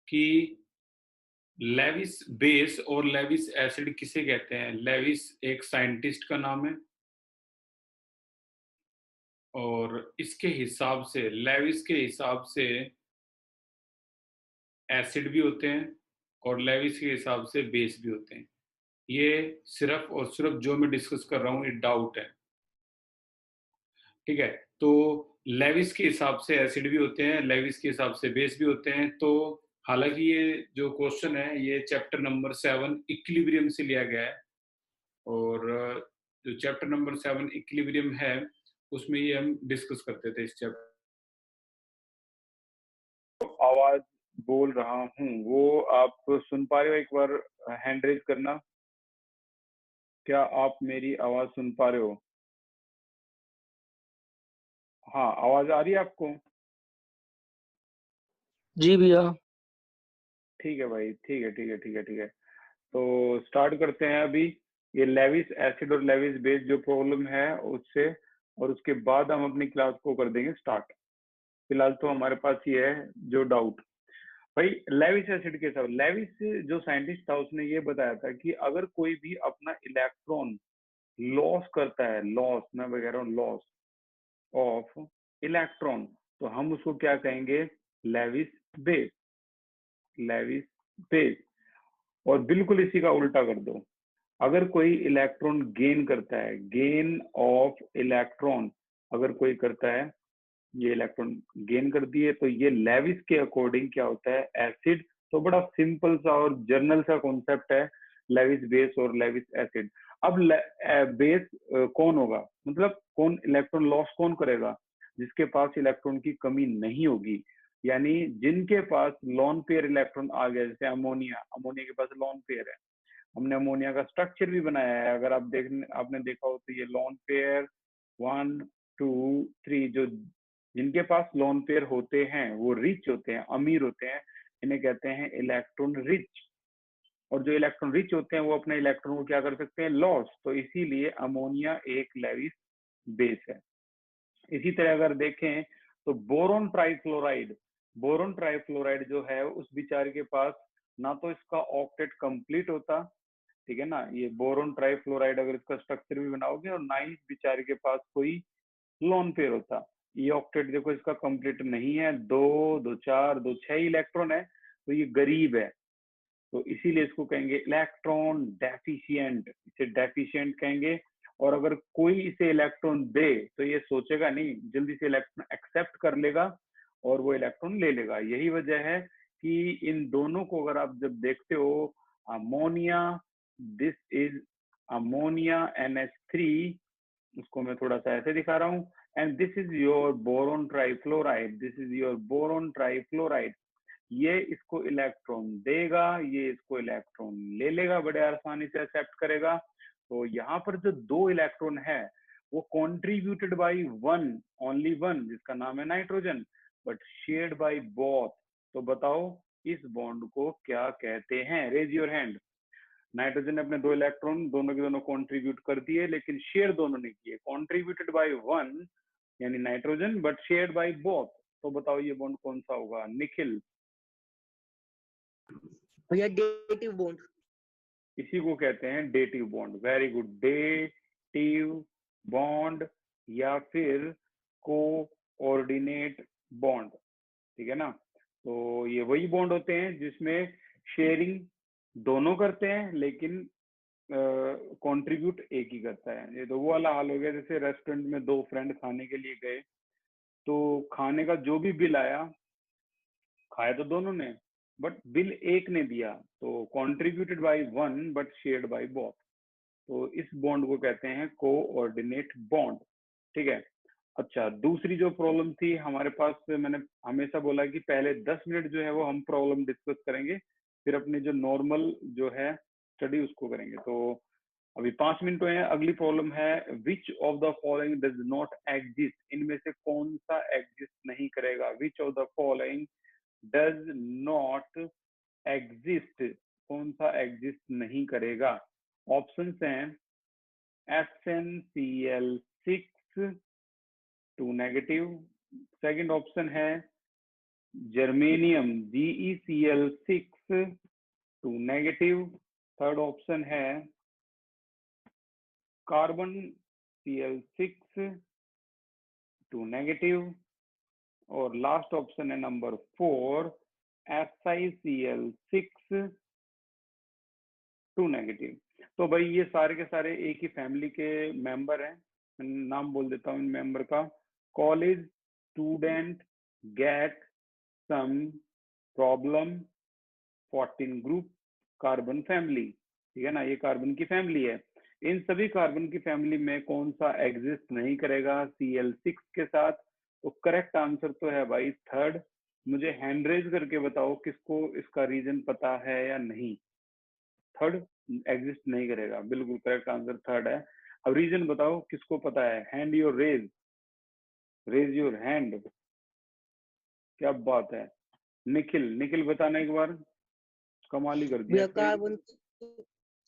कि Levi's base और Lewis acid किसे कहते हैं? लेविस एक साइंटिस्ट का नाम है और इसके हिसाब से लेविस के हिसाब से एसिड भी होते हैं और लेविस के हिसाब से बेस भी होते हैं। ये सिर्फ़ और सिर्फ़ जो मैं डिस्कस कर रहा हूँ ये डाउट है, ठीक है? तो लेविस के हिसाब से एसिड भी होते हैं, लेविस के हिसाब से बेस भी होते हैं। तो हालाँकि ये जो क्वेश्चन है ये चैप्टर नंबर 7 इक्विलिब्रियम से लिया गया है और जो चैप्टर नंबर 7 इक्विलिब्रियम है, उसमें ये हम डिस्कस करते थे इस आवाज बोल रहा हूँ वो आप सुन पा रहे हो? एक बार हैंड रेज करना। क्या आप मेरी आवाज सुन पा रहे हो? हाँ, आवाज आ रही है आपको? जी भैया। ठीक है भाई, ठीक है, ठीक है, ठीक है, ठीक है। तो स्टार्ट करते हैं अभी। ये लेविस एसिड और लेविस बेस जो प्रॉब्लम है उससे, और उसके बाद हम अपनी क्लास को कर देंगे स्टार्ट। फिलहाल तो हमारे पास ये है जो डाउट। भाई लेविस एसिड के साथ, लेविस जो साइंटिस्ट था उसने ये बताया था कि अगर कोई भी अपना इलेक्ट्रॉन लॉस करता है, लॉस मैं कह रहा हूँ लॉस ऑफ इलेक्ट्रॉन, तो हम उसको क्या कहेंगे? Lewis base, Lewis base. और बिल्कुल इसी का उल्टा कर दो, अगर कोई इलेक्ट्रॉन गेन करता है, गेन ऑफ इलेक्ट्रॉन अगर कोई करता है, ये इलेक्ट्रॉन गेन कर दिए, तो ये लेविस के अकॉर्डिंग क्या होता है? एसिड। तो बड़ा सिंपल सा और जर्नल सा कॉन्सेप्ट है लेविस बेस और लेविस एसिड। अब बेस कौन होगा, मतलब कौन इलेक्ट्रॉन लॉस कौन करेगा? जिसके पास इलेक्ट्रॉन की कमी नहीं होगी, यानी जिनके पास लॉन पेयर इलेक्ट्रॉन आ गया, जैसे अमोनिया, अमोनिया के पास लॉन पेयर है। हमने अमोनिया का स्ट्रक्चर भी बनाया है, अगर आप आपने देखा हो तो ये लॉन पेयर 1 2 3, जो जिनके पास लॉन पेयर होते हैं वो रिच होते हैं, अमीर होते हैं, इन्हें कहते हैं इलेक्ट्रॉन रिच। और जो इलेक्ट्रॉन रिच होते हैं वो अपने इलेक्ट्रॉन को क्या कर सकते हैं? लॉस। तो इसीलिए अमोनिया एक लेविस बेस है। इसी तरह अगर देखें तो बोरोन ट्राइफ्लोराइड, बोरोन ट्राइफ्लोराइड जो है उस बेचारे के पास ना तो इसका ऑक्टेट कंप्लीट होता, ठीक है ना, ये बोरोन ट्राइफ्लोराइड अगर इसका स्ट्रक्चर भी बनाओगे, और ना ही इस बेचारे के पास कोई लोन पेयर होता। ये ऑक्टेट देखो इसका कंप्लीट नहीं है, दो दो चार दो छह इलेक्ट्रॉन है, तो ये गरीब है। तो इसीलिए इसको कहेंगे इलेक्ट्रॉन डेफिशिएंट, इसे डेफिशिएंट कहेंगे। और अगर कोई इसे इलेक्ट्रॉन दे तो ये सोचेगा नहीं, जल्दी से इलेक्ट्रॉन एक्सेप्ट कर लेगा और वो इलेक्ट्रॉन ले लेगा। यही वजह है कि इन दोनों को अगर आप जब देखते हो, ammonia, this is ammonia NH3, उसको मैं थोड़ा सा ऐसे दिखा रहा हूँ, and this is your boron trifluoride, this is your boron trifluoride. ये इसको इलेक्ट्रॉन देगा, ये इसको इलेक्ट्रॉन ले लेगा, बड़े आसानी से एक्सेप्ट करेगा। तो यहाँ पर जो दो इलेक्ट्रॉन है वो contributed by one, only one, जिसका नाम है nitrogen, but shared by both. तो बताओ इस बॉन्ड को क्या कहते हैं? Raise your hand. नाइट्रोजन ने अपने दो इलेक्ट्रॉन दोनों के दोनों कॉन्ट्रीब्यूट कर दिए, लेकिन शेयर दोनों ने किए। कॉन्ट्रीब्यूटेड बाई वन यानी nitrogen, but shared by both. तो बताओ ये बॉन्ड कौन सा होगा? निखिल। भैया डेटिव बॉन्ड। इसी को कहते हैं dative bond. Very good, dative bond या फिर कोऑर्डिनेट बॉन्ड, ठीक है ना। तो ये वही बॉन्ड होते हैं जिसमें शेयरिंग दोनों करते हैं लेकिन कंट्रीब्यूट एक ही करता है। ये तो वो वाला हाल हो गया जैसे रेस्टोरेंट में दो फ्रेंड खाने के लिए गए, तो खाने का जो भी बिल आया, खाया तो दोनों ने, बट बिल एक ने दिया, तो contributed by one but shared by both. तो इस बॉन्ड को कहते हैं कोऑर्डिनेट बॉन्ड, ठीक है। अच्छा, दूसरी जो प्रॉब्लम थी हमारे पास, मैंने हमेशा बोला कि पहले 10 मिनट जो है वो हम प्रॉब्लम डिस्कस करेंगे, फिर अपनी जो नॉर्मल जो है स्टडी उसको करेंगे। तो अभी 5 मिनट हुए हैं। अगली प्रॉब्लम है, which of the following does not exist, इनमें से कौन सा एग्जिस्ट नहीं करेगा? Which of the following does not exist, कौन सा एग्जिस्ट नहीं करेगा? ऑप्शंस हैं FnCl6 2 नेगेटिव, सेकंड ऑप्शन है germanium GeCl6 2 negative. Third option है कार्बन Cl6 2 नेगेटिव। और लास्ट ऑप्शन है नंबर 4 SiCl6 2 नेगेटिव। तो भाई ये सारे के सारे एक ही फैमिली के मेंबर हैं। नाम बोल देता हूँ इन मेंबर का। College student get some problem 14 group carbon family. ठीक है ना, ये कार्बन की फैमिली है। इन सभी कार्बन की फैमिली में कौन सा एग्जिस्ट नहीं करेगा Cl6 के साथ? तो करेक्ट आंसर तो है भाई थर्ड। मुझे हैंड रेज करके बताओ किसको इसका रीजन पता है या नहीं। थर्ड एग्जिस्ट नहीं करेगा, बिल्कुल करेक्ट आंसर थर्ड है। अब रीजन बताओ किसको पता है। Hand your raise, raise your hand. क्या बात है। निखिल, निखिल बताना एक बार। कमाल ही कर दिया भैया इसने।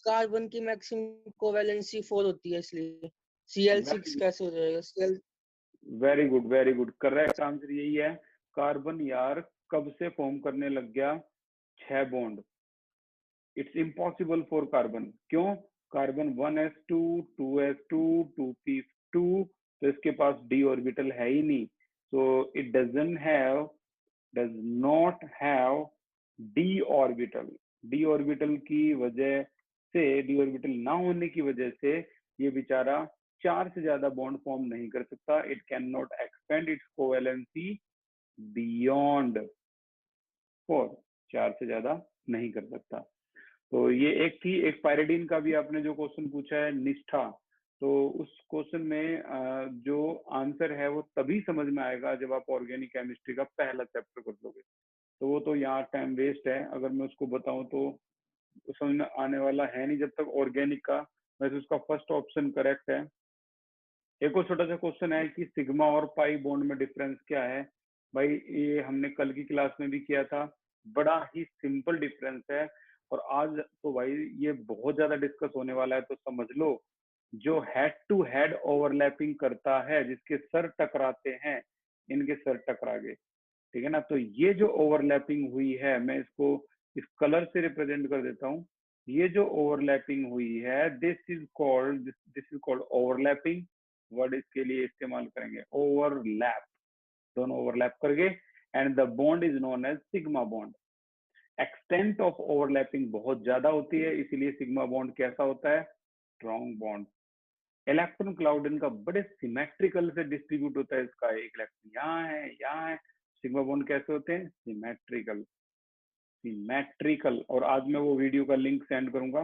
कार्बन की मैक्सिमम कोवैलेंसी 4 होती है, इसलिए वेरी Cl6 गुड, कैसे हो जाएगा Cl। Very good, very good. Correct answer यही है। कार्बन यार कब से फॉर्म करने लग गया 6 bond. It's impossible for carbon. क्यों? कार्बन 1s2 2s2 2p2, तो इसके पास d ऑर्बिटल है ही नहीं। So it does not have d orbital. d orbital की वजह से, d ऑर्बिटल ना होने की वजह से ये बेचारा 4 से ज्यादा बॉन्ड फॉर्म नहीं कर सकता। It can not expand it's covalency beyond 4। 4 से ज्यादा नहीं कर सकता। तो ये एक थी। एक पायरिडीन का भी आपने जो क्वेश्चन पूछा है निष्ठा, तो उस क्वेश्चन में जो आंसर है वो तभी समझ में आएगा जब आप ऑर्गेनिक केमिस्ट्री का पहला चैप्टर कर लोगे। तो वो तो यहाँ टाइम वेस्ट है अगर मैं उसको बताऊं तो समझ में आने वाला है नहीं जब तक ऑर्गेनिक का। वैसे उसका फर्स्ट ऑप्शन करेक्ट है। एक और छोटा सा क्वेश्चन है कि सिग्मा और पाई बॉन्ड में डिफरेंस क्या है। भाई ये हमने कल की क्लास में भी किया था। बड़ा ही सिंपल डिफरेंस है। और आज तो भाई ये बहुत ज्यादा डिस्कस होने वाला है, तो समझ लो जो हेड टू हेड ओवरलैपिंग करता है, जिसके सर टकराते हैं, इनके सर टकरा गए। ठीक है ना। तो ये जो ओवरलैपिंग हुई है, मैं इसको इस कलर से रिप्रेजेंट कर देता हूँ। ये जो ओवरलैपिंग हुई है, this is called overlapping. Word इसके लिए इस्तेमाल करेंगे ओवरलैप। दोनों ओवरलैप करके, and the bond is known as sigma bond. Extent of overlapping बहुत ज्यादा होती है, इसीलिए सिग्मा बॉन्ड कैसा होता है? Strong bond. इलेक्ट्रॉन क्लाउड इनका बड़े सिमेट्रिकल से डिस्ट्रीब्यूट होता है। इसका एक इलेक्ट्रॉन यहाँ है, यहाँ है। सिग्मा बॉन्ड कैसे होते हैं? Symmetrical, symmetrical. और आज मैं वो वीडियो का लिंक सेंड करूंगा,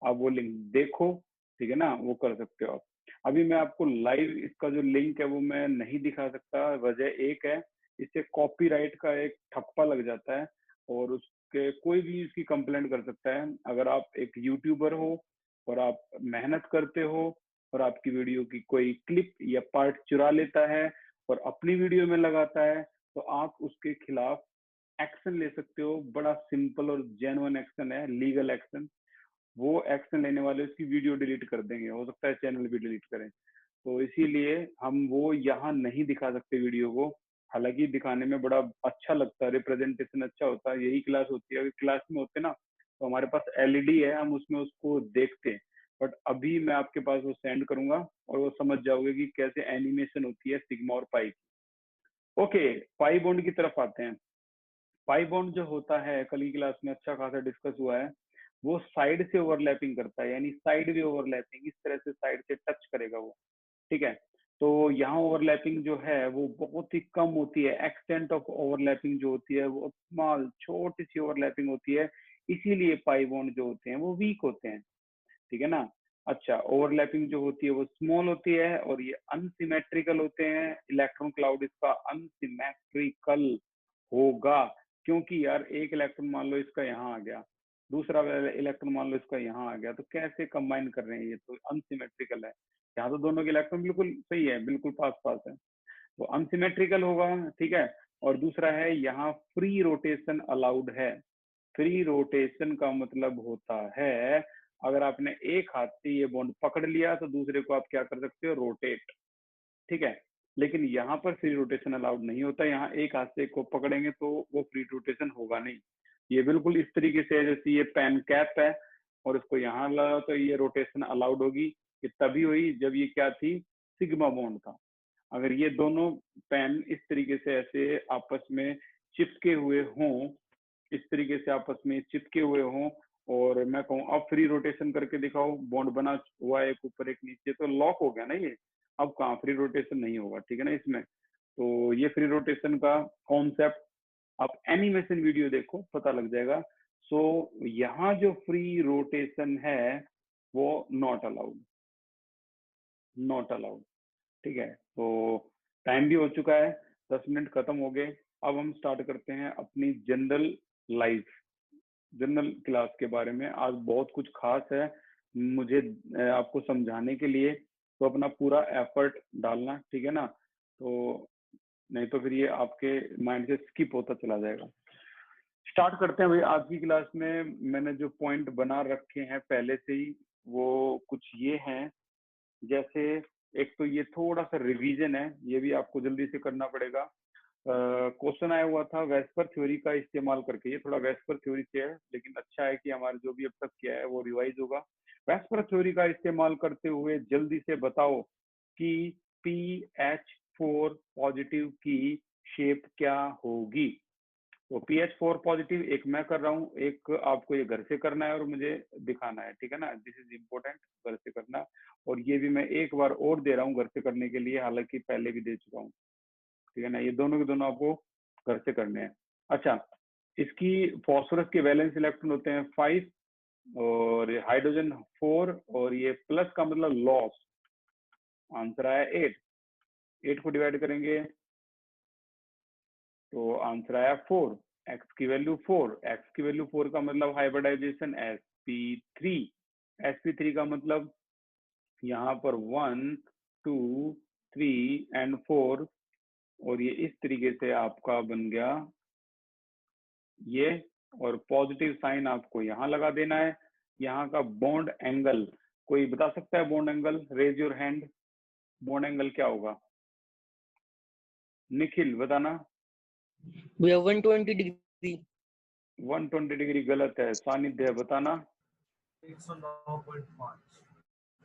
आप वो लिंक देखो। ठीक है ना, वो कर सकते हो आप। अभी मैं आपको लाइव इसका जो लिंक है वो मैं नहीं दिखा सकता। वजह एक है, इससे कॉपीराइट का एक ठप्पा लग जाता है और उसके कोई भी इसकी कंप्लेंट कर सकता है। अगर आप एक यूट्यूबर हो और आप मेहनत करते हो और आपकी वीडियो की कोई क्लिप या पार्ट चुरा लेता है और अपनी वीडियो में लगाता है, तो आप उसके खिलाफ एक्शन ले सकते हो। बड़ा सिंपल और जेन्युइन एक्शन है, लीगल एक्शन। वो एक्शन लेने वाले उसकी वीडियो डिलीट कर देंगे, हो सकता है चैनल भी डिलीट करें। तो इसीलिए हम वो यहाँ नहीं दिखा सकते वीडियो को। हालांकि दिखाने में बड़ा अच्छा लगता है, रिप्रेजेंटेशन अच्छा होता है। यही क्लास होती है। अगर क्लास में होते ना तो हमारे पास एलईडी है, हम उसमें उसको देखते हैं। बट अभी मैं आपके पास वो सेंड करूंगा और वो समझ जाओगे कि कैसे एनिमेशन होती है सिग्मा और पाई। ओके, पाई बॉन्ड की तरफ आते हैं। पाई बॉन्ड जो होता है, कल की क्लास में अच्छा खासा डिस्कस हुआ है, वो साइड से ओवरलैपिंग करता है, यानी साइड वे ओवरलैपिंग। इस तरह से साइड से टच करेगा वो। ठीक है। तो यहाँ ओवरलैपिंग जो है वो बहुत ही कम होती है। एक्सटेंट ऑफ ओवरलैपिंग जो होती है वो स्मॉल, छोटी सी ओवरलैपिंग होती है। इसीलिए पाई बॉन्ड जो होते हैं वो वीक होते हैं। ठीक है ना। अच्छा, ओवरलैपिंग जो होती है वो स्मॉल होती है और ये अनसिमेट्रिकल होते हैं। इलेक्ट्रॉन क्लाउड इसका अनसिमेट्रिकल होगा, क्योंकि यार एक इलेक्ट्रॉन मान लो इसका यहाँ आ गया, दूसरा इलेक्ट्रॉन मान लो इसका यहाँ आ गया, तो कैसे कंबाइन कर रहे हैं? ये तो अनसिमेट्रिकल है। यहाँ तो दोनों के इलेक्ट्रॉन बिल्कुल सही है, बिल्कुल पास पास है, तो अनसिमेट्रिकल होगा। ठीक है। और दूसरा है यहाँ फ्री रोटेशन अलाउड है। फ्री रोटेशन का मतलब होता है अगर आपने एक हाथ से ये बॉन्ड पकड़ लिया तो दूसरे को आप क्या कर सकते हो? रोटेट। ठीक है। लेकिन यहाँ पर फ्री रोटेशन अलाउड नहीं होता। यहाँ एक हाथ से को पकड़ेंगे तो वो फ्री रोटेशन होगा नहीं। ये बिल्कुल इस तरीके से, जैसे ये पेन कैप है और इसको यहाँ लगा तो ये रोटेशन अलाउड होगी। ये तभी हुई जब ये क्या थी, सिग्मा बॉन्ड था। अगर ये दोनों पेन इस तरीके से ऐसे आपस में चिपके हुए हों, इस तरीके से आपस में चिपके हुए हों, और मैं कहूँ अब फ्री रोटेशन करके दिखाओ, बॉन्ड बना हुआ है एक ऊपर एक नीचे, तो लॉक हो गया ना ये। अब कहाँ फ्री रोटेशन नहीं होगा, ठीक है ना इसमें। तो ये फ्री रोटेशन का कॉन्सेप्ट आप एनिमेशन वीडियो देखो, पता लग जाएगा। सो यहाँ जो फ्री रोटेशन है वो नॉट अलाउड, नॉट अलाउड, ठीक है। तो टाइम भी हो चुका है, 10 मिनट खत्म हो गए। अब हम स्टार्ट करते हैं अपनी जनरल लाइफ, जनरल क्लास के बारे में। आज बहुत कुछ खास है मुझे आपको समझाने के लिए, तो अपना पूरा एफर्ट डालना, ठीक है ना। तो नहीं तो फिर ये आपके माइंड से स्किप होता चला जाएगा। स्टार्ट करते हैं भाई आज की क्लास में। मैंने जो पॉइंट बना रखे हैं पहले से ही, वो कुछ ये हैं। जैसे एक तो ये थोड़ा सा रिवीजन है, ये भी आपको जल्दी से करना पड़ेगा। क्वेश्चन आया हुआ था वेस्पर थ्योरी का इस्तेमाल करके। ये थोड़ा वेस्पर थ्योरी से है, लेकिन अच्छा है कि हमारे जो भी अब तक किया है वो रिवाइज होगा। वेस्पर थ्योरी का इस्तेमाल करते हुए जल्दी से बताओ कि PH4 पॉजिटिव की शेप क्या होगी। तो PH4 पॉजिटिव एक मैं कर रहा हूँ, एक आपको ये घर से करना है और मुझे दिखाना है, ठीक है ना। दिस इज इम्पोर्टेंट, घर से करना। और ये भी मैं एक बार और दे रहा हूँ घर से करने के लिए, हालांकि पहले भी दे चुका हूँ, ठीक है ना। ये दोनों के दोनों आपको घर से करने हैं। अच्छा, इसकी फॉस्फोरस के वैलेंस इलेक्ट्रॉन होते हैं 5 और हाइड्रोजन 4, और ये प्लस का मतलब लॉस। आंसर आया 8। 8 को डिवाइड करेंगे तो आंसर आया 4। एक्स की वैल्यू 4, एक्स की वैल्यू 4 का मतलब हाइब्रिडाइजेशन sp3। sp3 का मतलब यहाँ पर 1 2 3 एंड 4, और ये इस तरीके से आपका बन गया ये। और पॉजिटिव साइन आपको यहाँ लगा देना है। यहाँ का बॉन्ड एंगल कोई बता सकता है? Bond angle, raise your hand. Bond angle क्या होगा? निखिल बताना। भैया 120 डिग्री। 120 डिग्री गलत है। सानिध्य बताना। 109.5।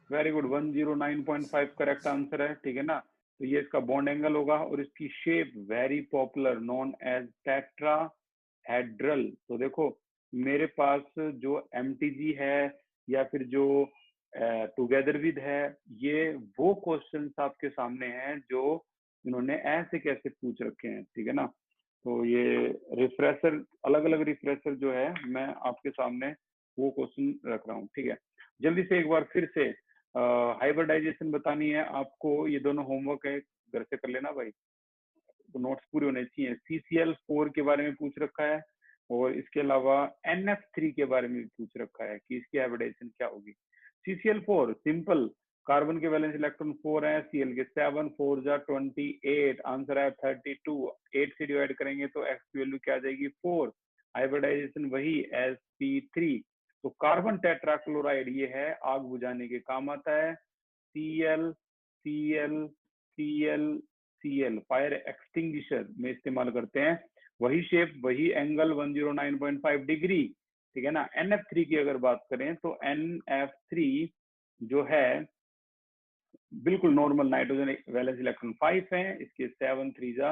वेरी गुड, 109.5 करेक्ट आंसर है, ठीक है ना। तो ये इसका बॉन्ड एंगल होगा, और इसकी shape very popular known as tetrahedral. तो देखो मेरे पास जो MTG है या फिर जो टुगेदर विद है, ये वो क्वेश्चंस आपके सामने हैं जो इन्होंने ऐसे कैसे पूछ रखे हैं, ठीक है ना। तो ये रिफ्रेशर, अलग अलग रिफ्रेशर जो है मैं आपके सामने वो क्वेश्चन रख रहा हूँ, ठीक है। जल्दी से एक बार फिर से हाइब्रिडाइजेशन बतानी है आपको। ये दोनों होमवर्क है, घर से कर लेना भाई, तो नोट्स पूरे होने चाहिए। CCl4 के बारे में पूछ रखा है, और इसके अलावा NF3 के बारे में भी पूछ रखा है कि इसकी हाइब्रिडाइजेशन क्या होगी। CCl4 सिंपल, कार्बन के वैलेंस इलेक्ट्रॉन 4 है, Cl के 7, 4 जा 28, आंसर है 32। 8 से डिवाइड करेंगे तो x की वैल्यू क्या आ जाएगी? 4। हाइब्रिडाइजेशन वही sp3। तो कार्बन टेट्राक्लोराइड ये है, आग बुझाने के काम आता है। Cl Cl Cl Cl fire extinguisher में इस्तेमाल करते हैं। वही शेप, वही एंगल, 109.5 डिग्री, ठीक है ना। NF3 की अगर बात करें तो NF3 जो है बिल्कुल नॉर्मल नाइट्रोजन वैलेंस इलेक्ट्रॉन 5 है। इसके 7 3 जा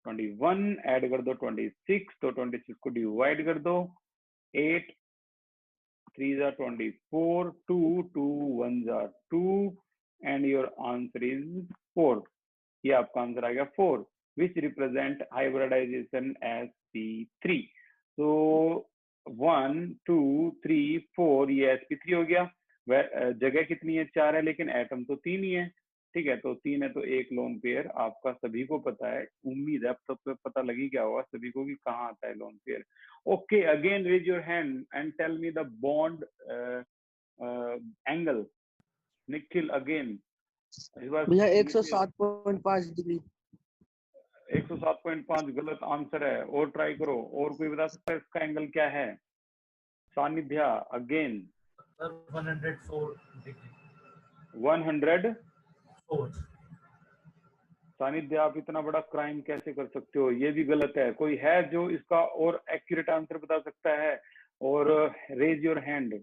21, ऐड कर दो 26, तो 26 को डिवाइड कर दो, 8 3 जा 24, 2 2 1 जा 2, एंड योर आंसर इज 4। ये आपका आंसर आ गया 4, विच रिप्रेजेंट हाइब्रिडाइजेशन sp3। तो 1 2 3 4 ये sp3 हो गया। जगह कितनी है? 4 है, लेकिन एटम तो 3 ही है, ठीक है। तो 3 है तो एक लोन पेयर आपका सभी को पता है। उम्मीद है अब तक तो पता लगी क्या होगा सभी को कि कहाँ आता है lone pair. Okay, again raise your hand and tell me the bond angle. Nikhil again. इस बार भैया 107.5 डिग्री। 107.5 गलत आंसर है, और ट्राई करो। और कोई बता सकता है इसका एंगल क्या है? सानिध्या अगेन। 104 डिग्री। 104। सानिध्य, आप इतना बड़ा क्राइम कैसे कर सकते हो, ये भी गलत है। कोई है जो इसका और एक्यूरेट आंसर बता सकता है? और raise your hand.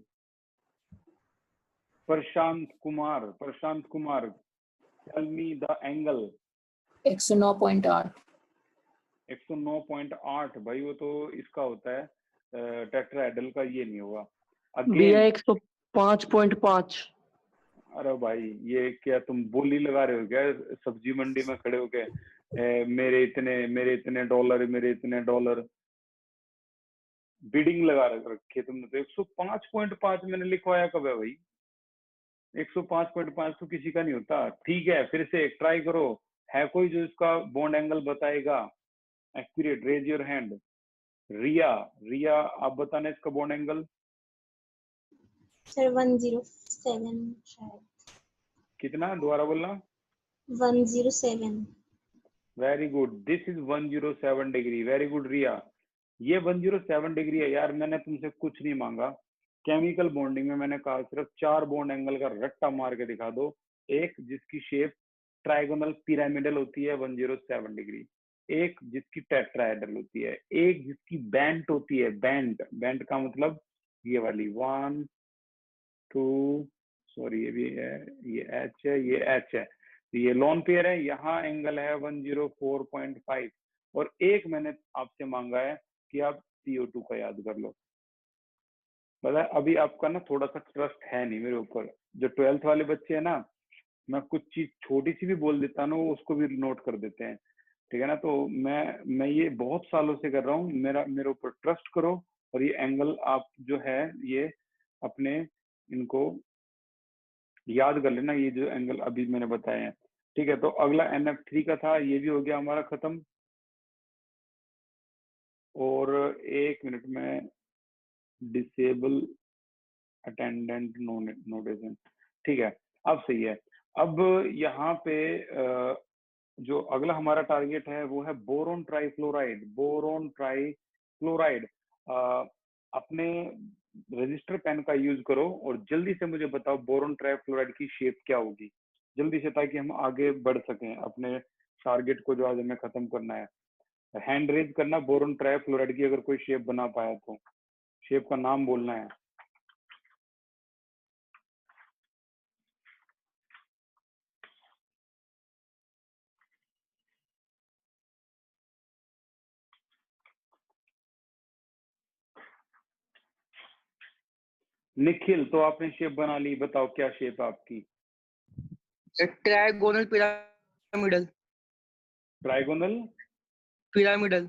Prashant Kumar, tell me the angle. 109.8। 109.8 भाई, वो तो इसका होता है टेट्राहेड्रल का, ये नहीं होगा। भैया अगेन 105.5। अरे भाई ये क्या तुम बोली लगा रहे हो क्या सब्जी मंडी में खड़े होके? मेरे इतने डॉलर बिडिंग लगा रखी है तुमने तो। 105.5 मैंने लिखवाया कब है भाई? 105.5 तो किसी का नहीं होता। ठीक है, फिर से ट्राई करो। है कोई जो इसका बॉन्ड एंगल बताएगा accurate? Raise your hand. Riya आप बताना इसका बॉन्ड एंगल। सर 107 शायद। कितना? दोबारा बोलना। 107। Very good, this is 107 degree. Very good Riya, ये 107 डिग्री है यार। मैंने तुमसे कुछ नहीं मांगा। केमिकल बॉन्डिंग में मैंने कहा सिर्फ 4 बॉन्ड एंगल का रट्टा मार के दिखा दो। एक जिसकी शेप ट्राइगोनल पिरामिडल होती है 107 डिग्री, एक जिसकी टेट्राहेड्रल होती है, एक जिसकी बेंट होती है। बेंट का मतलब ये वाली 1 2, सॉरी ये भी है, ये एच है, ये एच है, ये लॉन पेयर है। यहाँ एंगल है 104.5। और एक मैंने आपसे मांगा है कि आप CO2 का याद कर लो। पता है अभी आपका ना थोड़ा सा ट्रस्ट है नहीं मेरे ऊपर। जो 12th वाले बच्चे हैं ना, मैं कुछ चीज छोटी सी भी बोल देता ना, उसको भी नोट कर देते हैं। ठीक है ना? तो मैं ये बहुत सालों से कर रहा हूँ। मेरे ऊपर ट्रस्ट करो। और ये एंगल आप जो है ये अपने इनको याद कर लेना, ये जो एंगल अभी मैंने बताए हैं। ठीक है, तो अगला NF3 का था, ये भी हो गया हमारा खत्म। और 1 मिनट में डिसेबल अटेंडेंट नोटिफिकेशन। ठीक है, अब सही है। अब यहाँ पे जो अगला हमारा टारगेट है वो है बोरोन ट्राइफ्लोराइड। अपने रजिस्टर पेन का यूज करो और जल्दी से मुझे बताओ बोरोन ट्राइफ्लोराइड की शेप क्या होगी, जल्दी से, ताकि हम आगे बढ़ सकें अपने टारगेट को जो आज हमें खत्म करना है। हैंड रेज करना बोरोन ट्राइफ्लोराइड की, अगर कोई शेप बना पाया तो शेप का नाम बोलना है। निखिल, तो आपने शेप बना ली, बताओ क्या शेप है आपकी? Trigonal pyramidal. Trigonal pyramidal.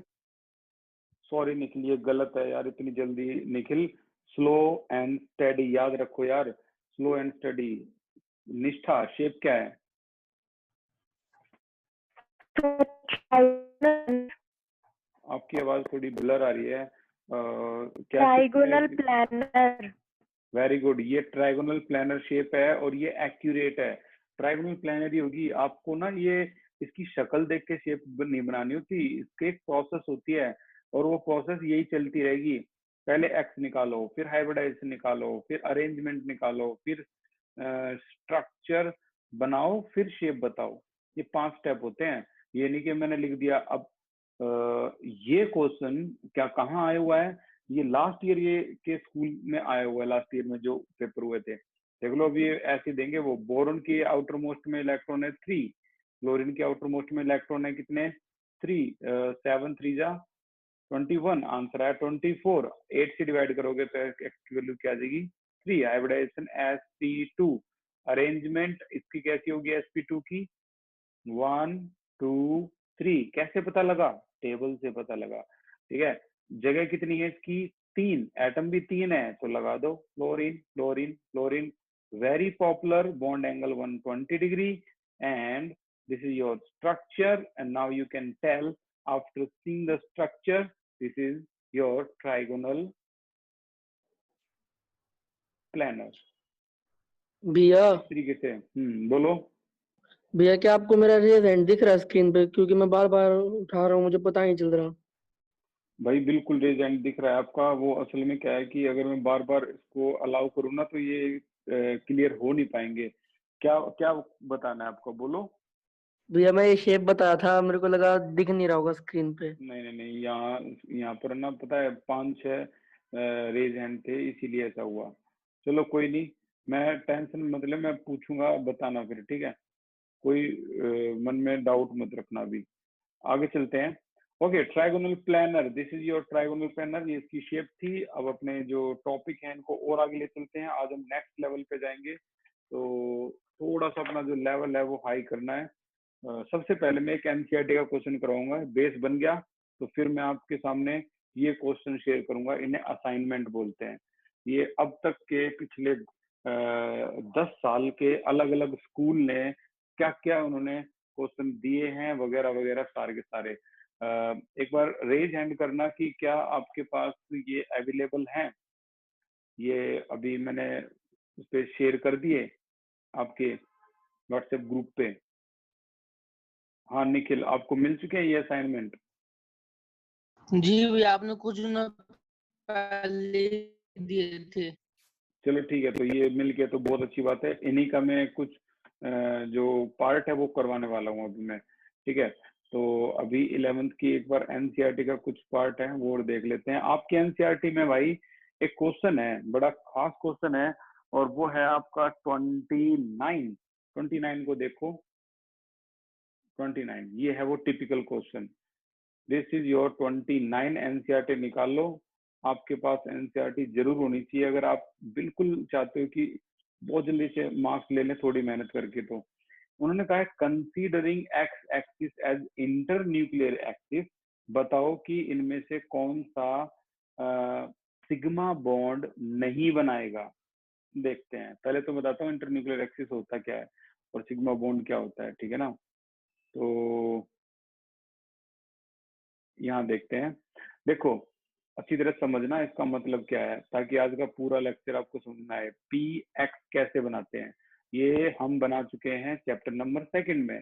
Sorry Nikhil, ये गलत है यार, इतनी जल्दी। निखिल स्लो एंड स्टेडी याद रखो यार, स्लो एंड स्टेडी। निष्ठा शेप क्या है? आपकी आवाज थोड़ी ब्लर आ रही है। क्या? Trigonal planner. वेरी गुड, ये ट्राइगोनल प्लानर शेप है और ये एक्यूरेट है। ट्राइगोनल प्लानर ही होगी। आपको ना ये इसकी शक्ल देख के शेप नहीं बनानी होती, इसकी एक प्रोसेस होती है और वो प्रोसेस यही चलती रहेगी। पहले एक्स निकालो, फिर हाइब्रिडाइजेशन निकालो, फिर अरेंजमेंट निकालो, फिर स्ट्रक्चर बनाओ, फिर शेप बताओ। ये 5 स्टेप होते हैं। ये नहीं कि मैंने लिख दिया। अब ये क्वेश्चन क्या कहाँ आया हुआ है? ये लास्ट ईयर ये के स्कूल में आया हुआ है, लास्ट ईयर में जो पेपर हुए थे। देख लो अभी ऐसे देंगे वो। बोरोन की आउटर मोस्ट में इलेक्ट्रॉन है 3, क्लोरीन के आउटर मोस्ट में इलेक्ट्रॉन है कितने? 3। 7 3 जा 21, आंसर है 24। 8 से डिवाइड करोगे तो एक्स की वैल्यू क्या आ जाएगी? 3। Hybridisation sp2। अरेंजमेंट इसकी कैसी होगी sp2 की? 1 2 3। कैसे पता लगा? टेबल से पता लगा। ठीक है, जगह कितनी है इसकी? 3, एटम भी 3 है तो लगा दो fluorine fluorine fluorine. Very popular, bond angle 120 degree. And this is your structure, and now you can tell after seeing the structure, this is your trigonal planar। भैया इस तरीके से बोलो। भैया क्या आपको मेरा रिजल्ट दिख रहा है स्क्रीन पे? क्योंकि मैं बार बार उठा रहा हूँ, मुझे पता नहीं चल रहा। भाई बिल्कुल रेजेंट दिख रहा है आपका। वो असल में क्या है कि अगर मैं बार बार इसको अलाउ करूँ ना तो ये क्लियर हो नहीं पाएंगे। क्या क्या बताना है आपको, बोलो। भैया मैं ये शेप बताया था, मेरे को लगा दिख नहीं रहा होगा स्क्रीन पे। नहीं नहीं नहीं, यहाँ यहाँ पर ना पता है 5-6 रेज हैंड थे, इसीलिए ऐसा हुआ। चलो कोई नहीं, मैं टेंशन मतलब मैं पूछूंगा, बताना फिर, ठीक है? कोई मन में डाउट मत रखना अभी। आगे चलते हैं। Okay, trigonal planner, this is your trigonal planner, ये इसकी शेप थी। अब अपने जो टॉपिक है इनको और आगे ले चलते हैं। आज हम नेक्स्ट लेवल पे जाएंगे, तो थोड़ा सा अपना जो लेवल है वो हाई करना है। सबसे पहले मैं एक एनसीईआरटी का क्वेश्चन करवाऊंगा, बेस बन गया तो फिर मैं आपके सामने ये क्वेश्चन शेयर करूंगा। इन्हें असाइनमेंट बोलते हैं। ये अब तक के पिछले 10 साल के अलग अलग स्कूल ने क्या क्या उन्होंने क्वेश्चन दिए हैं वगैरह वगैरह, सारे के सारे। एक बार रेज हैंड करना कि क्या आपके पास ये अवेलेबल हैं। ये अभी मैंने उस पर शेयर कर दिए आपके व्हाट्सएप ग्रुप पे। हाँ निखिल, आपको मिल चुके हैं ये असाइनमेंट? जी भैया, आपने कुछ दिन पहले दिए थे। चलो ठीक है, तो ये मिल गया तो बहुत अच्छी बात है। इन्हीं का मैं कुछ जो पार्ट है वो करवाने वाला हूँ अभी मैं, ठीक है? तो अभी 11th की एक बार एनसीईआरटी का कुछ पार्ट है वो और देख लेते हैं। आपके एनसीईआरटी में भाई एक क्वेश्चन है, बड़ा खास क्वेश्चन है, और वो है आपका 29 को देखो। 29 ये है वो typical question. This is your 29 NCERT निकाल लो। आपके पास एनसीईआरटी जरूर होनी चाहिए अगर आप बिल्कुल चाहते हो कि बहुत जल्दी से मार्क्स ले लें थोड़ी मेहनत करके। तो उन्होंने कहा है considering X axis as inter nuclear axis, बताओ कि इनमें से कौन सा सिग्मा बॉन्ड नहीं बनाएगा। देखते हैं, पहले तो बताता हूँ इंटर न्यूक्लियर एक्सिस होता क्या है और सिग्मा बॉन्ड क्या होता है, ठीक है ना? तो यहाँ देखते हैं। देखो अच्छी तरह समझना इसका मतलब क्या है, ताकि आज का पूरा लेक्चर आपको समझना है। पी एक्स कैसे बनाते हैं ये हम बना चुके हैं चैप्टर नंबर 2 में।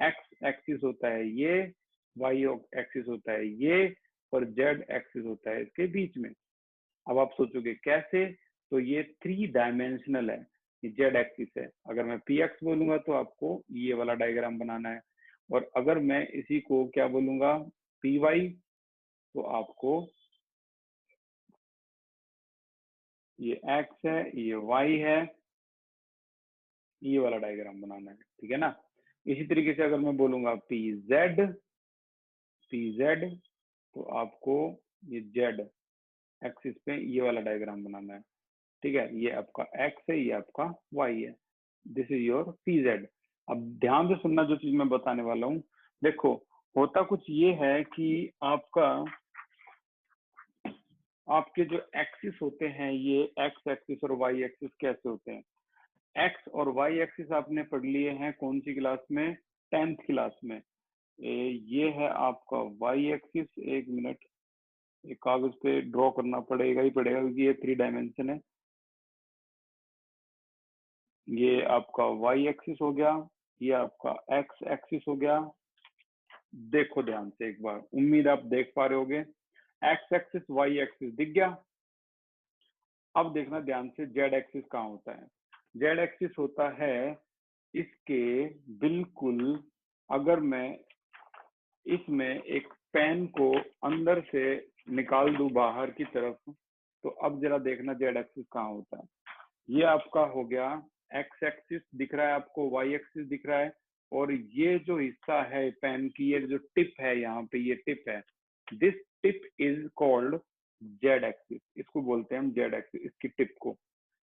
एक्स एक्सिस होता है ये, वाई एक्सिस होता है ये, और जेड एक्सिस होता है इसके बीच में। अब आप सोचोगे कैसे, तो ये 3 डायमेंशनल है, ये जेड एक्सिस है। अगर मैं पी एक्स बोलूंगा तो आपको ये वाला डायग्राम बनाना है, और अगर मैं इसी को क्या बोलूंगा पी वाई, तो आपको ये एक्स है, ये वाई है, ये वाला डायग्राम बनाना है, ठीक है ना? इसी तरीके से अगर मैं बोलूंगा पी जेड, तो आपको ये जेड एक्सिस पे ये वाला डायग्राम बनाना है, ठीक है? ये आपका एक्स है, ये आपका वाई है। This is your P Z. अब ध्यान से सुनना जो चीज मैं बताने वाला हूँ। देखो होता कुछ ये है कि आपके जो एक्सिस होते हैं, ये एक्स एक्सिस और वाई एक्सिस कैसे होते हैं। एक्स और वाई एक्सिस आपने पढ़ लिए हैं कौन सी क्लास में? 10th क्लास में। ये है आपका वाई एक्सिस। एक मिनट, एक कागज पे ड्रॉ करना पड़ेगा ही पड़ेगा क्योंकि ये 3 डायमेंशन है। ये आपका वाई एक्सिस हो गया, ये आपका एक्स एक्सिस हो गया। देखो ध्यान से एक बार, उम्मीद आप देख पा रहे होगे। एक्स एक्सिस वाई एक्सिस दिख गया। अब देखना ध्यान से, जेड एक्सिस कहाँ होता है? जेड एक्सिस होता है इसके बिल्कुल, अगर मैं इसमें एक पेन को अंदर से निकाल दूं बाहर की तरफ, तो अब जरा देखना जेड एक्सिस कहाँ होता है। ये आपका हो गया एक्स एक्सिस दिख रहा है आपको, वाई एक्सिस दिख रहा है, और ये जो हिस्सा है पेन की, ये जो टिप है यहाँ पे, ये टिप है, this tip is called Z axis. इसको बोलते हैं हम जेड एक्सिस, इसकी टिप को,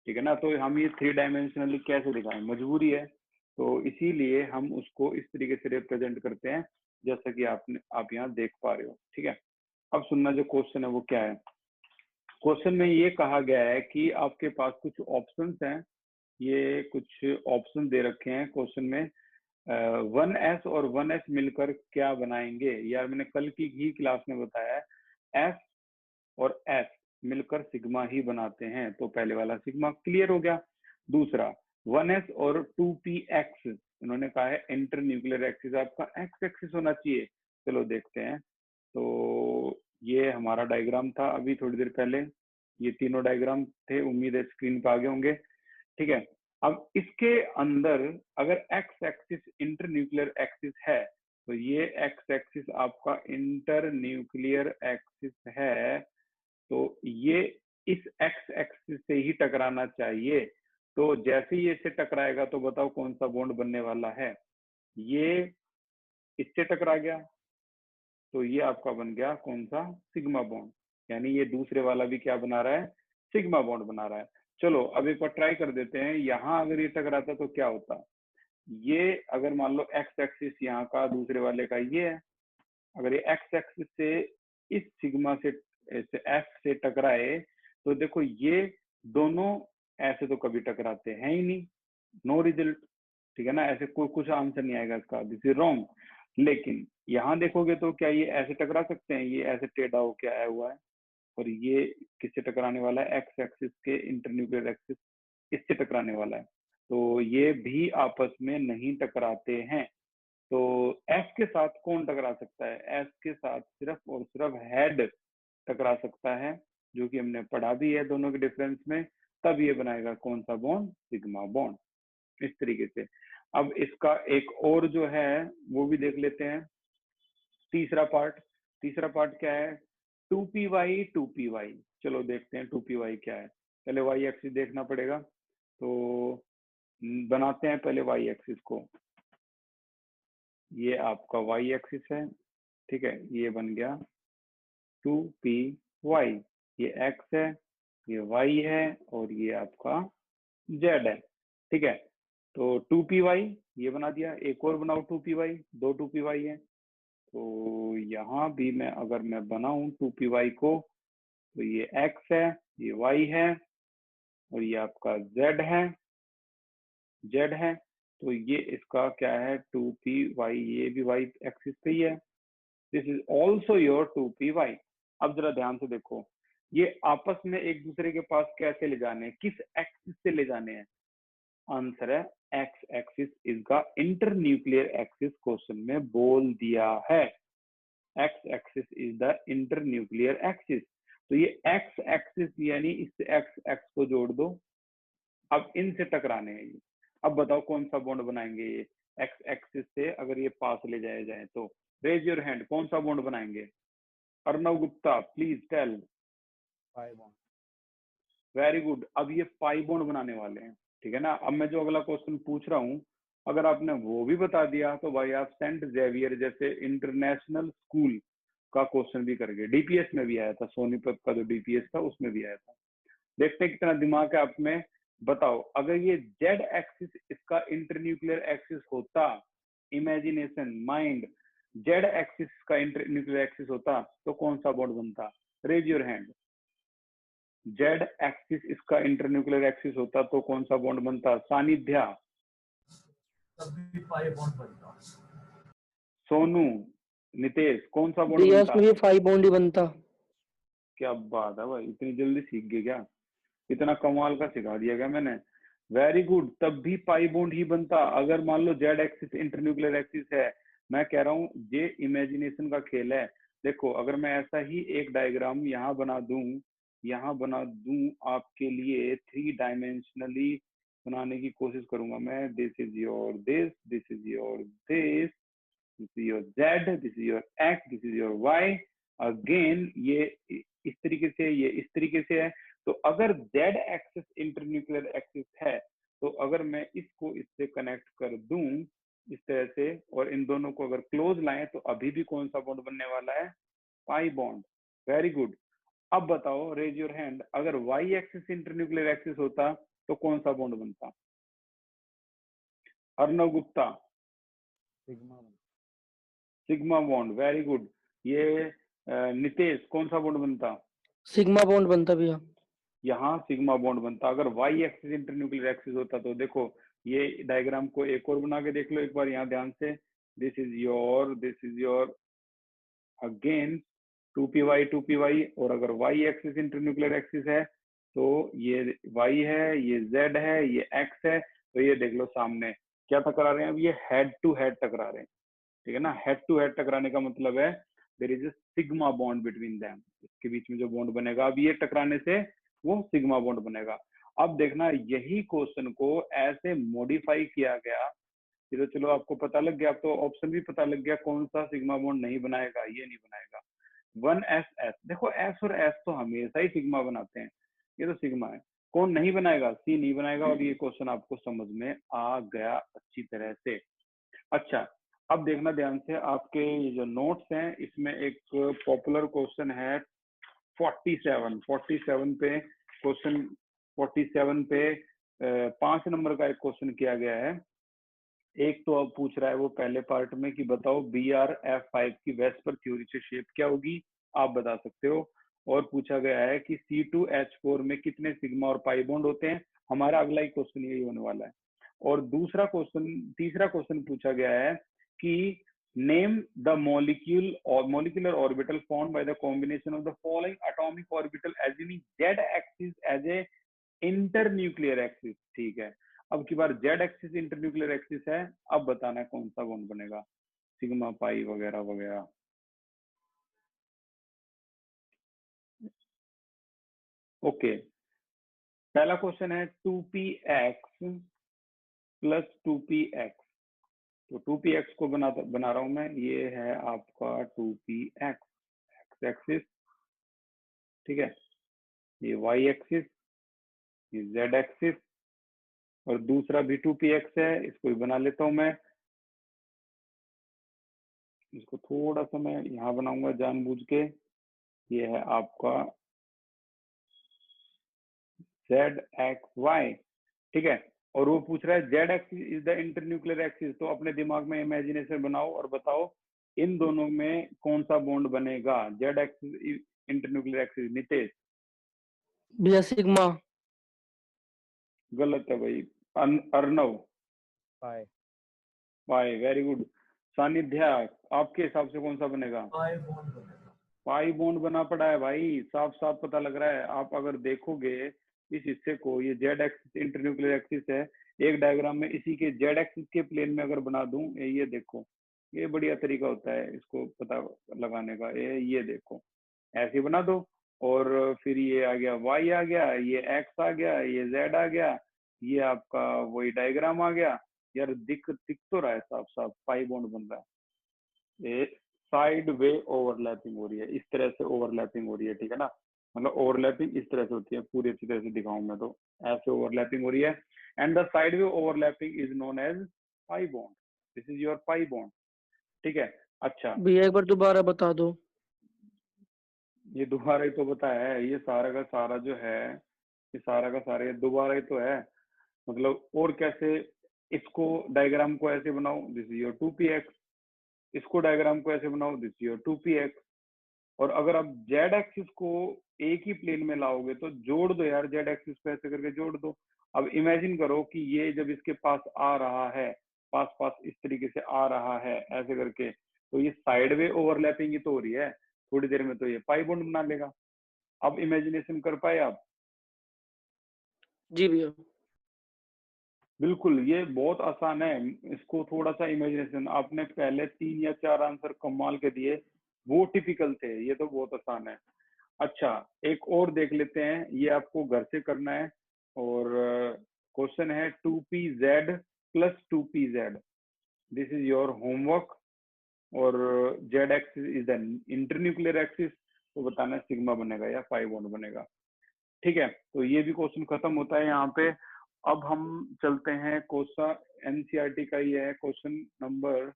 ठीक है ना? तो हम ये 3 डायमेंशनली कैसे दिखाएं, मजबूरी है, तो इसीलिए हम उसको इस तरीके से रिप्रेजेंट करते हैं जैसा कि आप यहाँ देख पा रहे हो, ठीक है? अब सुनना, जो क्वेश्चन है वो क्या है। क्वेश्चन में ये कहा गया है कि आपके पास कुछ ऑप्शंस हैं, ये कुछ ऑप्शन दे रखे हैं क्वेश्चन में। 1s और 1s मिलकर क्या बनाएंगे? यार मैंने कल की ही क्लास में बताया है, s और s मिलकर सिग्मा ही बनाते हैं। तो पहले वाला सिग्मा क्लियर हो गया। दूसरा 1s और 2px, उन्होंने कहा है इंटर न्यूक्लियर एक्सिस आपका एक्स एक्सिस होना चाहिए। चलो देखते हैं। तो ये हमारा डायग्राम था अभी थोड़ी देर पहले, ये तीनों डायग्राम थे, उम्मीद है स्क्रीन पे आ गए होंगे, ठीक है? अब इसके अंदर अगर एक्स एक्सिस इंटरन्यूक्लियर एक्सिस है, तो ये एक्स एक्सिस आपका इंटरन्यूक्लियर एक्सिस है, तो ये इस एक्स एक्सिस से ही टकराना चाहिए। तो जैसे ही ये इससे टकराएगा तो बताओ कौन सा बॉन्ड बनने वाला है। ये इससे टकरा गया तो ये आपका बन गया कौन सा, सिग्मा बॉन्ड, यानी ये दूसरे वाला भी क्या बना रहा है, सिग्मा बॉन्ड बना रहा है। चलो अब एक बार ट्राई कर देते हैं, यहाँ अगर ये टकराता तो क्या होता। ये अगर मान लो एक्स एक्सिस यहाँ का दूसरे वाले का ये है, अगर ये एक्स एक्सिस से इस सिग्मा से एफ से टकराए तो देखो ये दोनों ऐसे तो कभी टकराते हैं ही नहीं, नो रिजल्ट, ठीक है ना, ऐसे कोई कुछ आंसर नहीं आएगा इसका, दिस इज रॉन्ग। लेकिन यहाँ देखोगे तो क्या ये ऐसे टकरा सकते हैं, ये ऐसे टेढ़ा होके आया हुआ है, और ये किससे टकराने वाला है, एक्स एक्सिस के इंटरन्यूक्लियर एक्सिस, इससे टकराने वाला है, तो ये भी आपस में नहीं टकराते हैं। तो एफ के साथ कौन टकरा सकता है, एफ के साथ सिर्फ और सिर्फ हेड टकरा सकता है, जो कि हमने पढ़ा भी है दोनों के डिफरेंस में, तब ये बनाएगा कौन सा बॉन्ड, सिग्मा बॉन्ड, इस तरीके से। अब इसका एक और जो है वो भी देख लेते हैं, तीसरा पार्ट क्या है, 2py 2py, चलो देखते हैं 2py क्या है। पहले y एक्सिस देखना पड़ेगा, तो बनाते हैं पहले y एक्सिस को, ये आपका y एक्सिस है, ठीक है, ये बन गया 2py, ये x है, ये y है, और ये आपका z है, ठीक है। तो 2py ये बना दिया, एक और बनाओ 2py, दो 2py है, तो यहाँ भी मैं अगर मैं बनाऊं 2py को, तो ये x है, ये y है, और ये आपका z है, तो ये इसका क्या है 2py, ये भी y एक्सिस पे ही है, this is also your 2py। अब जरा ध्यान से देखो, ये आपस में एक दूसरे के पास कैसे ले जाने हैं, किस एक्सिस से ले जाने हैं, आंसर है x axis is the internuclear axis, question में बोल दिया है, x axis is the internuclear axis. तो ये एक्स एक्सिस यानी इससे एक्स को जोड़ दो, अब इनसे टकराने हैं ये। अब बताओ कौन सा बॉन्ड बनाएंगे ये, एक्स एक्सिस से अगर ये पास ले जाए जाए तो, रेज योर हैंड, कौन सा बॉन्ड बनाएंगे, Arnav Gupta please tell. Pi bond. Very good, अब ये पाई बॉन्ड बनाने वाले हैं, ठीक है ना। अब मैं जो अगला क्वेश्चन पूछ रहा हूँ, अगर आपने वो भी बता दिया तो भाई आप सेंट जेवियर जैसे इंटरनेशनल स्कूल का क्वेश्चन भी कर गए, डीपीएस में भी आया था, सोनीपत का जो डीपीएस था उसमें भी आया था। देखते हैं कितना दिमाग है आप में, बताओ अगर ये जेड एक्सिस इसका इंटरन्यूक्लियर एक्सिस होता, इमेजिनेशन माइंड, जेड एक्सिस का इंटरन्यूक्लियर एक्सिस होता तो कौन सा बॉन्ड बनता, raise your hand. Z axis इसका इंटरन्यूक्लियर एक्सिस होता तो कौन सा बॉन्ड बनता, सानिध्या, तभी पाई बॉन्ड बनता। सोनू, नितेश, कौन सा बॉन्ड भैया बनता। उसमें भी 5 बॉन्ड ही बनता। क्या बात है भाई, इतनी जल्दी सीख गए क्या, इतना कमाल का सिखा दिया क्या मैंने, वेरी गुड। तब भी पाई बॉन्ड ही बनता अगर मान लो जेड एक्सिस इंटरन्यूक्लियर एक्सिस है। मैं कह रहा हूँ ये इमेजिनेशन का खेल है। देखो अगर मैं ऐसा ही एक डायग्राम यहाँ बना दूं आपके लिए 3 डायमेंशनली बनाने की कोशिश करूंगा मैं, this is your this is your this is your Z, this is your X, this is your Y, again ये इस तरीके से, ये इस तरीके से है। तो अगर जेड एक्सिस इंटरन्यूक्लियर एक्सिस है तो अगर मैं इसको इससे कनेक्ट कर दूं इस तरह से और इन दोनों को अगर क्लोज लाएं तो अभी भी कौन सा बॉन्ड बनने वाला है, पाई बॉन्ड। Very good. अब बताओ रेज योर हैंड, अगर वाई एक्सिस इंटरन्यूक्लियर एक्सिस होता तो कौन सा बॉन्ड बनता, Arnav Gupta. Sigma bond, very good. ये नितेश, कौन सा बॉन्ड बनता, सिग्मा बॉन्ड बनता भैया। यहाँ सिग्मा बॉन्ड बनता। अगर वाई एक्सिस इंटरन्यूक्लियर एक्सिस होता तो देखो ये डायग्राम को एक और बना के देख लो एक बार यहाँ ध्यान से, this is your again 2py, और अगर वाई एक्सिस इंटरन्यूक्लियर एक्सिस है तो ये y है, ये z है, ये x है, तो ये देख लो सामने क्या टकरा रहे हैं, अब ये हेड टू हेड टकरा रहे हैं, ठीक है ना। हेड टू हेड टकराने का मतलब है there is a sigma bond between them, इसके बीच में जो बॉन्ड बनेगा अब ये टकराने से वो सिग्मा बॉन्ड बनेगा। अब देखना यही क्वेश्चन को ऐसे मॉडिफाई किया गया, ये तो चलो आपको पता लग गया, अब तो ऑप्शन भी पता लग गया कौन सा सिग्मा बॉन्ड नहीं बनाएगा, ये नहीं बनाएगा। 1s, देखो s और s तो हमेशा ही सिग्मा बनाते हैं, ये तो सिग्मा है, कौन नहीं बनाएगा, सी नहीं बनाएगा। और ये क्वेश्चन आपको समझ में आ गया अच्छी तरह से। अच्छा, अब देखना ध्यान से, आपके ये जो नोट्स हैं इसमें एक पॉपुलर क्वेश्चन है 47 पे क्वेश्चन, 47 पे 5 नंबर का एक क्वेश्चन किया गया है। एक तो अब पूछ रहा है वो पहले पार्ट में कि बताओ BrF5 की वेस्पर थ्योरी से शेप क्या होगी, आप बता सकते हो। और पूछा गया है कि C2H4 में कितने सिग्मा और पाई बॉन्ड होते हैं, हमारा अगला ही क्वेश्चन यही होने वाला है। और तीसरा क्वेश्चन पूछा गया है कि name the molecular orbital formed by the combination of the following atomic orbital assuming Z axis as a internuclear axis। ठीक है, अब की बार Z एक्सिस इंटरन्यूक्लियर एक्सिस है, अब बताना है कौन सा बॉन्ड बनेगा, सिग्मा पाई वगैरह वगैरह। ओके, पहला क्वेश्चन है 2px प्लस 2px, तो 2px को बना रहा हूं मैं, ये है आपका 2px एक्स एक्सिस, ठीक है, ये y एक्सिस, ये z एक्सिस, और दूसरा भी 2px है, इसको भी बना लेता हूं मैं, इसको थोड़ा सा मैं यहाँ बनाऊंगा जानबूझ के, ये है आपका ZXY, ठीक है। और वो पूछ रहा है Z axis is the internuclear axis, तो अपने दिमाग में इमेजिनेशन बनाओ और बताओ इन दोनों में कौन सा बॉन्ड बनेगा, Z axis internuclear axis. Nitesh, भैया सिग्मा। गलत है भाई। अर्नव, पाई। पाई, वेरी गुड। सानिध्या, आपके हिसाब से कौन सा बनेगा? पाई बॉन्ड बनेगा। पाई बॉन्ड बना पड़ा है भाई, साफ साफ पता लग रहा है। आप अगर देखोगे इस हिस्से को, ये जेड एक्सिस इंटरन्यूक्लियर एक्सिस है, एक डायग्राम में इसी के जेड एक्सिस के प्लेन में अगर बना दूं, ये देखो, ये बढ़िया तरीका होता है इसको पता लगाने का। ये देखो, ऐसे बना दो, और फिर ये आ गया वाई आ गया, ये एक्स आ गया, ये जेड आ गया, ये आपका वही डायग्राम आ गया। यार दिख तो रहा है साफ साफ, पाई बॉन्ड बन रहा है। ये साइड वे ओवरलैपिंग हो रही है, इस तरह से ओवरलैपिंग हो रही है, ठीक है ना, मतलब ओवरलैपिंग इस तरह से होती है, पूरी अच्छी तरह से दिखाऊं मैं तो, ऐसे ओवरलैपिंग हो रही है। And the side way overlapping is known as pi bond, this is your pi bond, ठीक है। अच्छा, भैया एक बार दोबारा बता दो। ये दोबारा ही तो बताया है, ये सारा का सारा जो है, ये सारा का सारा ये दोबारा ही तो है, मतलब और कैसे इसको डायग्राम को ऐसे बनाओ, दिस इज योर 2px, इसको डायग्राम को ऐसे बनाओ, दिस इज योर 2px। और अगर आप जेड एक्सिस को एक ही प्लेन में लाओगे तो जोड़ दो यार, जेड एक्सिस को ऐसे करके जोड़ दो। अब इमेजिन करो कि ये जब इसके पास आ रहा है, पास पास इस तरीके से आ रहा है ऐसे करके, तो ये साइड वे ओवरलैपिंग ही तो हो रही है, थोड़ी देर में तो ये पाई बॉन्ड बना लेगा। अब इमेजिनेशन कर पाए आप? जी भैया। बिल्कुल, ये बहुत आसान है, इसको थोड़ा सा इमेजिनेशन, आपने पहले 3 या 4 आंसर कमाल के दिए, वो टिपिकल थे, ये तो बहुत आसान है। अच्छा, एक और देख लेते हैं, ये आपको घर से करना है, और क्वेश्चन है 2pz plus 2pz, this is your homework. और Z axis is the internuclear axis, तो बताना है सिग्मा बनेगा या पाई बॉन्ड बनेगा, ठीक है। तो ये भी क्वेश्चन खत्म होता है यहाँ पे। अब हम चलते हैं क्वेश्चन एनसीईआरटी का ही है, क्वेश्चन नंबर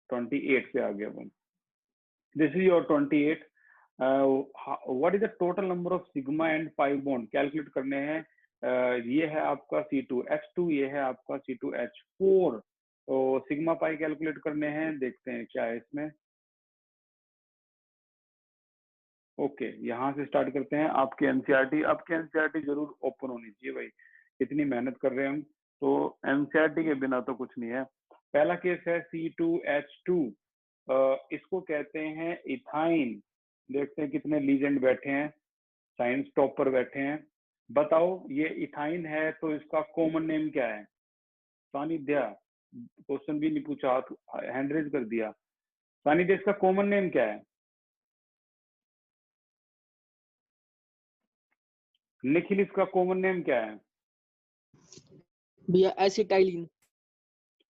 28 पे आ गया हम। This is your 28। What is the total number of sigma and pi bond, calculate करने हैं। ये है आपका C2H2, ये है आपका C2H4, तो सिग्मा पाई कैलकुलेट करने हैं, देखते हैं क्या है इसमें। ओके, यहाँ से स्टार्ट करते हैं। आपके एनसीईआरटी जरूर ओपन होनी चाहिए भाई, इतनी मेहनत कर रहे हैं हम, तो एनसीईआरटी के बिना तो कुछ नहीं है। पहला केस है C2H2, इसको कहते हैं इथाइन। देखते हैं कितने लीजेंड बैठे हैं, साइंस टॉपर बैठे हैं। बताओ ये इथाइन है तो इसका कॉमन नेम क्या है? सानिध्या, क्वेश्चन भी नहीं पूछा, हाथ हैंड रेज कर दिया। सानिध्या, इसका कॉमन नेम क्या है? निखिल इसका कॉमन नेम क्या है? भैया एसिटाइलिन।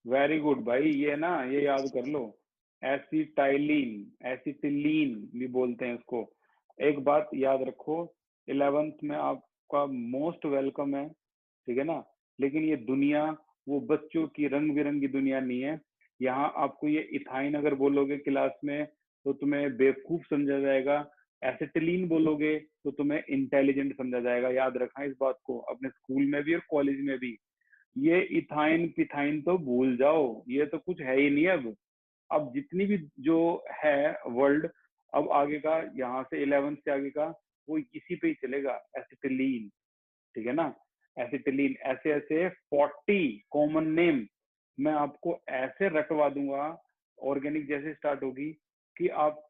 वेरी गुड भाई, ये ना ये याद कर लो, एसिटाइलिन, एसिटिलीन भी बोलते हैं इसको। एक बात याद रखो, 11th में आपका मोस्ट वेलकम है, ठीक है ना, लेकिन ये दुनिया वो बच्चों की रंग बिरंगी दुनिया नहीं है। यहाँ आपको ये इथाइन अगर बोलोगे क्लास में तो तुम्हें बेवकूफ समझा जाएगा, एसिटिलीन बोलोगे तो तुम्हें इंटेलिजेंट समझा जाएगा। याद रखना इस बात को, अपने स्कूल में भी और कॉलेज में भी। ये इथाइन पिथाइन तो भूल जाओ, ये तो कुछ है ही नहीं अब जितनी भी जो है वर्ल्ड, अब आगे का यहाँ से 11th से आगे का वो इसी पे ही चलेगा, एसिटिलीन, ठीक है ना। एसिटिलीन, ऐसे ऐसे 40 कॉमन नेम मैं आपको ऐसे रटवा दूंगा, ऑर्गेनिक जैसे स्टार्ट होगी कि आप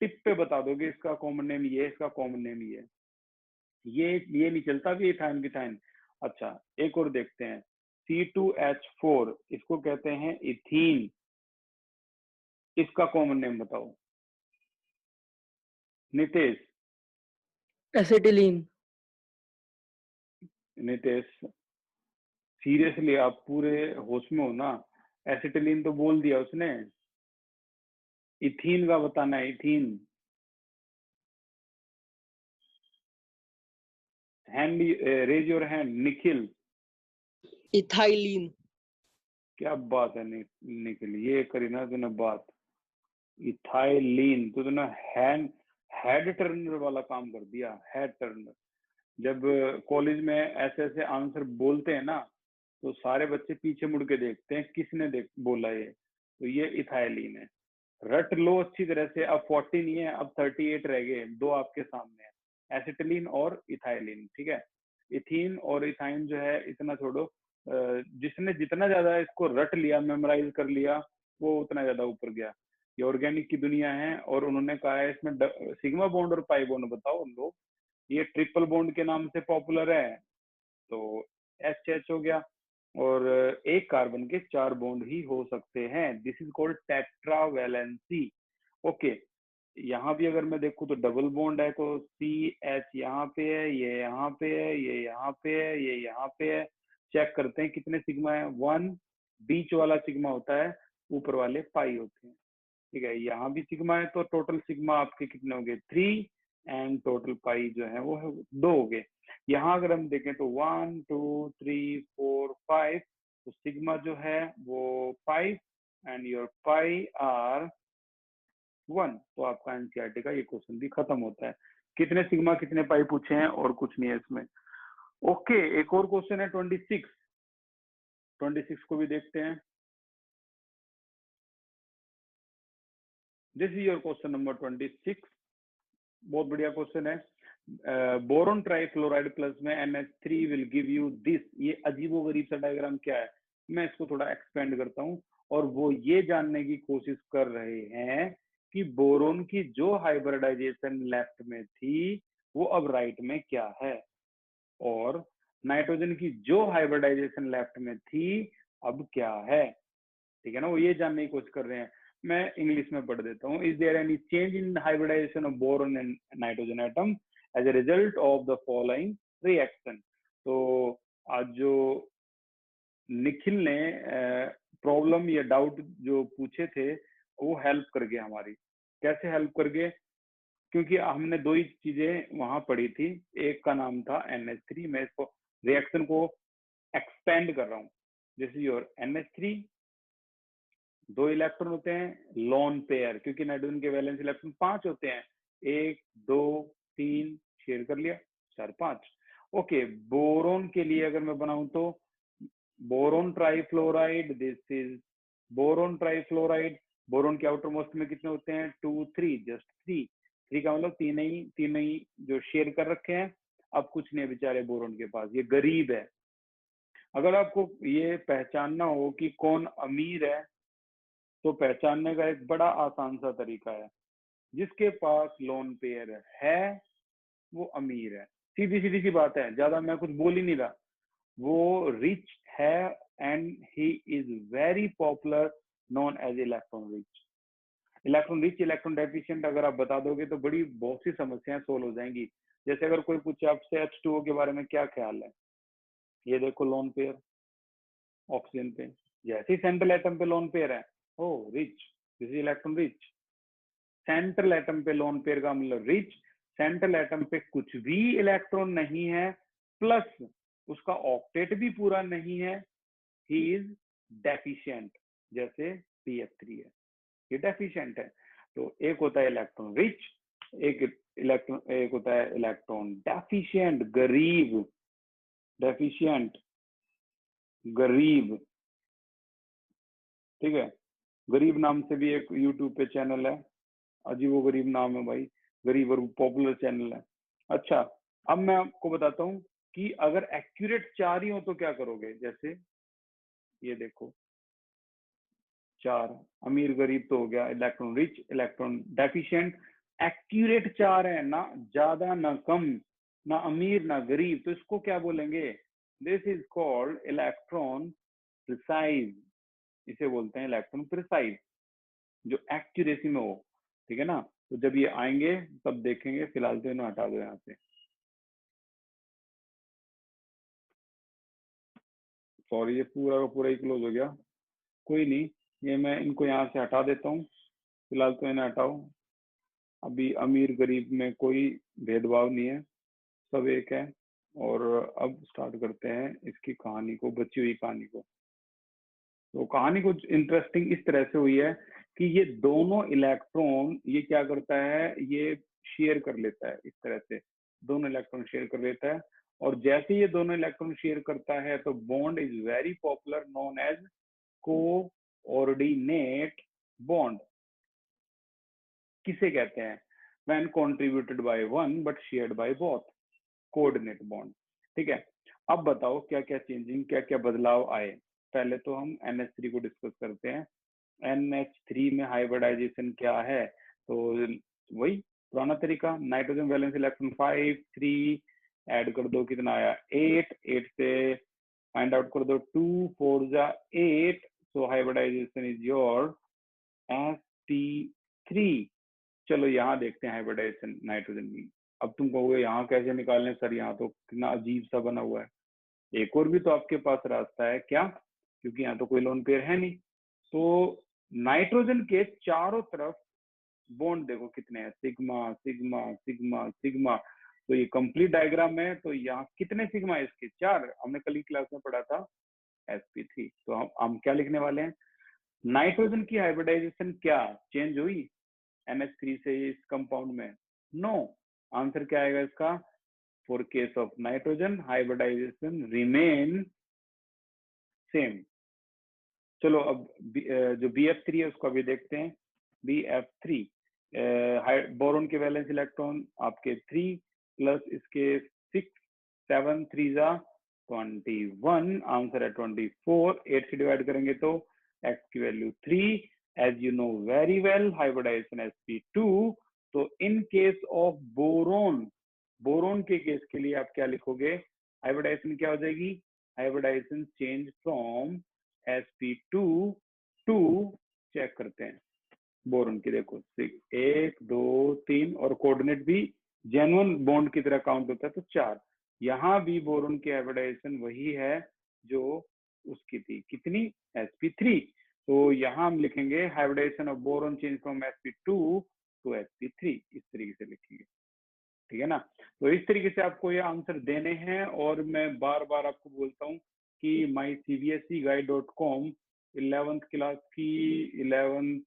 टिप पे बता दोगे इसका कॉमन नेम ये, इसका कॉमन नेम ये नहीं चलता कि इथाइन पिथाइन। अच्छा एक और देखते हैं, C2H4 इसको कहते हैं इथीन, इसका कॉमन नेम बताओ नितेश। एसिटिलीन। नितेश सीरियसली आप पूरे होश में हो ना? एसिटिलीन तो बोल दिया उसने, इथीन का बताना है, ethene. Hand, raise your hand Nikhil. Ethylene. क्या बात है निखिल, ये करी ना तूने बात, इथाइलिन। तो तूने हेड टर्नर वाला काम कर दिया, हेड टर्नर। जब कॉलेज में ऐसे ऐसे आंसर बोलते हैं ना तो सारे बच्चे पीछे मुड़ के देखते हैं किसने बोला ये, तो ये इथाइलिन है। रट लो अच्छी तरह से, अब 40 नहीं है, अब 38 रह गए, दो आपके सामने है, एसिटिलीन और इथाइलिन, ठीक है। इथीन और इथाइन जो है इतना छोड़ो, जिसने जितना ज्यादा इसको रट लिया, मेमोराइज कर लिया, वो उतना ज्यादा ऊपर गया। ये ऑर्गेनिक की दुनिया है और उन्होंने कहा है इसमें सिग्मा बॉन्ड और पाई बॉन्ड बताओ लोग। ये ट्रिपल बॉन्ड के नाम से पॉपुलर है, तो HH हो गया, और एक कार्बन के 4 बॉन्ड ही हो सकते हैं, this is called tetravalency. Okay, यहाँ भी अगर मैं देखूँ तो डबल बॉन्ड है, तो CH यहाँ पे है, ये यहाँ पे है, ये यहाँ पे है, ये यहाँ पे है। चेक करते हैं कितने सिग्मा है, 1, बीच वाला सिग्मा होता है, ऊपर वाले पाई होते हैं, ठीक है। यहाँ भी सिग्मा है, तो टोटल सिग्मा आपके कितने हो गए, 3, एंड टोटल पाई जो है वो 2 हो गए। यहाँ अगर हम देखें तो 1 2 3 4 5, तो सिग्मा जो है वो 5 एंड योर पाई आर 1। तो आपका एनसीईआरटी का ये क्वेश्चन भी खत्म होता है। कितने सिग्मा कितने पाई पूछे हैं और कुछ नहीं है इसमें। ओके, एक और क्वेश्चन है 26 को भी देखते हैं। This is your question number 26, बहुत बढ़िया क्वेश्चन है। बोरोन ट्राइफ्लोराइड प्लस में NH3 will give you this. ये अजीबोगरीब सा डायग्राम क्या है, मैं इसको थोड़ा एक्सपेंड करता हूँ, और वो ये जानने की कोशिश कर रहे हैं कि बोरोन की जो हाइब्रिडाइजेशन लेफ्ट में थी वो अब राइट में क्या है, और नाइट्रोजन की जो हाइब्रिडाइजेशन लेफ्ट में थी अब क्या है, ठीक है ना। वो ये जानने की कोशिश कर रहे हैं। मैं इंग्लिश में पढ़ देता हूँ। Is there any change in hybridization of boron and nitrogen atom as a result of the following reaction. तो आज जो निखिल ने प्रॉब्लम या डाउट जो पूछे थे वो हेल्प कर गए हमारी। कैसे हेल्प कर गए, क्योंकि हमने 2 ही चीजें वहां पढ़ी थी, एक का नाम था NH3, मैं इसको रिएक्शन को एक्सपेंड कर रहा हूँ। This is your NH3, 2 electron होते हैं लोन पेयर, क्योंकि नाइट्रोजन के वैलेंस इलेक्ट्रॉन 5 होते हैं, 1 2 3 शेयर कर लिया, 4 5। ओके, बोरोन के लिए अगर मैं बनाऊं तो boron trifluoride, this is boron trifluoride. Boron के आउटर मोस्ट में कितने होते हैं, 2 3, जस्ट 3 का मतलब तीन ही जो शेयर कर रखे हैं। अब कुछ नहीं बेचारे बोरोन के पास, ये गरीब है। अगर आपको ये पहचानना हो कि कौन अमीर है तो पहचानने का एक बड़ा आसान सा तरीका है, जिसके पास लोन पेयर है वो अमीर है, सीधी सीधी सी बात है, ज्यादा मैं कुछ बोल ही नहीं रहा। वो रिच है and he is very popular, known as electron rich. Electron rich, electron deficient अगर आप बता दोगे तो बड़ी बहुत सी समस्याएं सोल्व हो जाएंगी। जैसे अगर कोई पूछे आपसे H2O के बारे में क्या ख्याल है, ये देखो लोन पेयर ऑक्सीजन पे, जैसे ही सेंट्रल एटम पे लोन पेयर है, O rich, this is electron rich. Central atom पे लोन पेयर का मतलब रिच, सेंट्रल एटम पे कुछ भी इलेक्ट्रॉन नहीं है प्लस उसका ऑक्टेट भी पूरा नहीं है, ही इज डेफिशिएंट। जैसे PF3 है, ये डेफिशिएंट है। तो एक होता है इलेक्ट्रॉन रिच, एक होता है इलेक्ट्रॉन डेफिशिएंट, गरीब, डेफिशिएंट, गरीब, ठीक है। गरीब नाम से भी एक यूट्यूब पे चैनल है, अजीबो गरीब नाम है भाई, गरीब और पॉपुलर चैनल है। अच्छा, अब मैं आपको बताता हूँ कि अगर एक्यूरेट 4 ही हो तो क्या करोगे। जैसे ये देखो 4, अमीर गरीब तो हो गया, electron rich, electron deficient, accurate 4 है, ना ज्यादा ना कम, ना अमीर ना गरीब, तो इसको क्या बोलेंगे, this is called electron precise, इसे बोलते हैं इलेक्ट्रॉन प्रिसाइज, जो एक्यूरेसी में हो, ठीक है ना। तो जब ये आएंगे तब देखेंगे, फिलहाल तो इन्हें हटा दो यहाँ से, सॉरी ये पूरा का पूरा ही क्लोज हो गया, कोई नहीं, ये मैं इनको यहाँ से हटा देता हूँ, फिलहाल तो इन्हें हटाओ। अभी अमीर गरीब में कोई भेदभाव नहीं है, सब एक है। और अब स्टार्ट करते हैं इसकी कहानी को, बची हुई कहानी को। तो कहानी कुछ इंटरेस्टिंग इस तरह से हुई है कि ये दोनों इलेक्ट्रॉन ये क्या करता है, ये शेयर कर लेता है, इस तरह से दोनों इलेक्ट्रॉन शेयर कर लेता है। और जैसे ये दोनों इलेक्ट्रॉन शेयर करता है तो bond is very popular, known as coordinate bond. किसे कहते हैं, when contributed by one but shared by both, coordinate bond, ठीक है। अब बताओ क्या क्या चेंजिंग, क्या क्या बदलाव आए। पहले तो हम NH3 को डिस्कस करते हैं। NH3 में हाइब्रिडाइजेशन क्या है, तो वही पुराना तरीका, नाइट्रोजन वैलेंस इलेक्ट्रॉन 5 3 ऐड कर दो, कितना आया 8, 8 से फाइंड आउट कर दो 2 4 जा 8, सो हाइब्रिडाइजेशन इज योर sp3। चलो यहाँ देखते हैं हाइब्रिडाइजेशन नाइट्रोजन की। अब तुम कहोगे यहाँ कैसे निकालने सर, यहाँ तो कितना अजीब सा बना हुआ है। एक और भी तो आपके पास रास्ता है क्या, क्योंकि यहाँ तो कोई लोन पेयर है नहीं। तो नाइट्रोजन के चारों तरफ बॉन्ड देखो कितने हैं, सिग्मा सिग्मा सिग्मा सिग्मा। तो ये कंप्लीट डायग्राम है, तो यहाँ कितने सिग्मा है इसके, 4, हमने कल की क्लास में पढ़ा था sp3। तो हम क्या लिखने वाले हैं, नाइट्रोजन की हाइब्रिडाइजेशन क्या चेंज हुई NH3 से इस कंपाउंड में, नो। आंसर क्या आएगा इसका, for case of nitrogen hybridization remain same. चलो अब जो BF3 है उसको अभी देखते हैं। BF3 बोरोन के वैलेंस इलेक्ट्रॉन आपके 3 प्लस इसके 6 7 3 जा 21, आंसर है 24। 8 से डिवाइड करेंगे तो x की value 3, as you know very well hybridization sp2। तो in case of boron, boron के केस के लिए आप क्या लिखोगे, हाइब्रिडाइजेशन क्या हो जाएगी, hybridization change from sp2 to, check करते हैं बोरोन की, देखो 1 2 3 और कोऑर्डिनेट भी जेन्युइन बॉन्ड की तरह काउंट होता है तो 4। यहाँ भी बोरोन की हाइब्रिडाइजेशन वही है जो उसकी थी, कितनी, sp3। तो यहाँ हम लिखेंगे hybridization of boron change from sp2 to sp3, इस तरीके से लिखेंगे, ठीक है ना। तो इस तरीके से आपको ये आंसर देने हैं। और मैं बार बार आपको बोलता हूँ कि mycbseguide.com 11th क्लास की 11th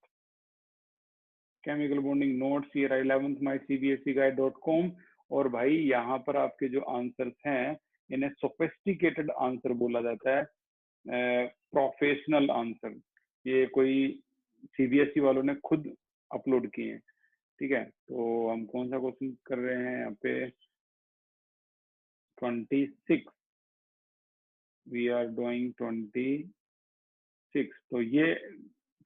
केमिकल बॉन्डिंग नोट्स, ये 11th mycbseguide.com। और भाई यहाँ पर आपके जो आंसर्स हैं इन्हें सोफिस्टिकेटेड आंसर बोला जाता है, प्रोफेशनल आंसर, ये कोई CBSE वालों ने खुद अपलोड किए हैं, ठीक है। तो हम कौन सा क्वेश्चन कर रहे हैं यहाँ पे, 26, वी आर डूइंग 26। तो ये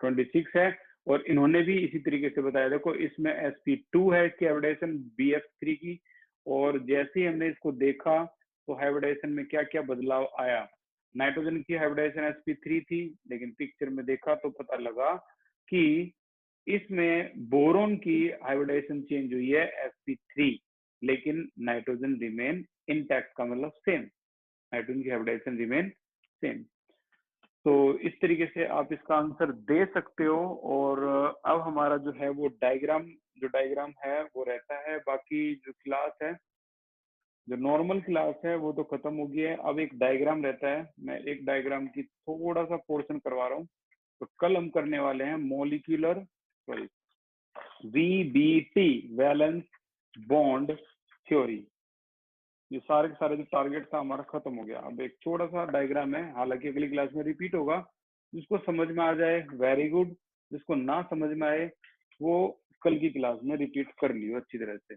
26 है और इन्होंने भी इसी तरीके से बताया। देखो इसमें sp2 है इसकी हाइब्रिडाइजेशन BF3 की, और जैसे ही हमने इसको देखा तो हाइब्रिडाइजेशन में क्या क्या बदलाव आया। नाइट्रोजन की हाइब्रिडाइजेशन sp3 थी, लेकिन पिक्चर में देखा तो पता लगा कि इसमें बोरोन की हाइब्रिडाइजेशन चेंज हुई है sp3, लेकिन नाइट्रोजन रिमेन इंटैक्ट का मतलब सेम, नाइट्रोजन की हाइब्रिडाइजेशन रिमेन सेम। तो इस तरीके से आप इसका आंसर दे सकते हो। और अब हमारा जो है वो डायग्राम है वो रहता है। बाकी जो क्लास है, जो नॉर्मल क्लास है वो तो खत्म हो गई है। अब एक डायग्राम रहता है, मैं एक डायग्राम की थोड़ा सा पोर्शन करवा रहा हूँ। तो कल हम करने वाले हैं molecular VBT, valence bond theory. ये सारे के सारे जो टारगेट था हमारा खत्म हो गया। अब एक छोटा सा डायग्राम है, हालांकि अगली क्लास में रिपीट होगा। जिसको समझ में आ जाए वेरी गुड, जिसको ना समझ में आए वो कल की क्लास में रिपीट कर लियो अच्छी तरह से।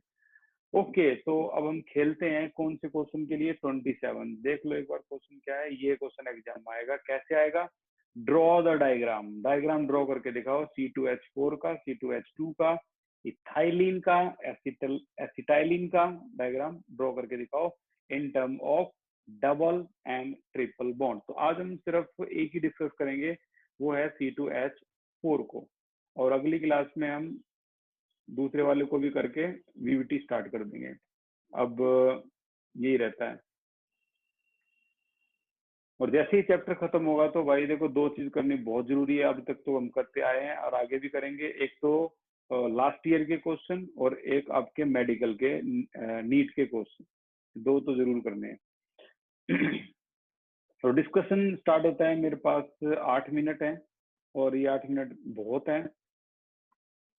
ओके, तो अब हम खेलते हैं कौन से क्वेश्चन के लिए। 27 देख लो एक बार क्वेश्चन क्या है। ये क्वेश्चन एग्जाम में आएगा। कैसे आएगा? ड्रॉ द डायग्राम ड्रॉ करके दिखाओ। C2H4 का, C2H2 का, इथाइलिन का, एसिटाइलिन का डायग्राम ड्रॉ करके दिखाओ in term of double and triple bond. तो आज हम सिर्फ एक ही डिस्कस करेंगे, वो है C2H4 को। और अगली क्लास में हम दूसरे वाले को भी करके VBT स्टार्ट कर देंगे। अब यही रहता है। और जैसे ही चैप्टर खत्म होगा तो भाई देखो, दो चीज करनी बहुत जरूरी है। अभी तक तो हम करते आए हैं और आगे भी करेंगे। एक तो लास्ट ईयर के क्वेश्चन और एक आपके मेडिकल के नीट के क्वेश्चन, दो तो जरूर करने हैं। तो डिस्कशन स्टार्ट होता है। मेरे पास 8 मिनट है और ये 8 मिनट बहुत है।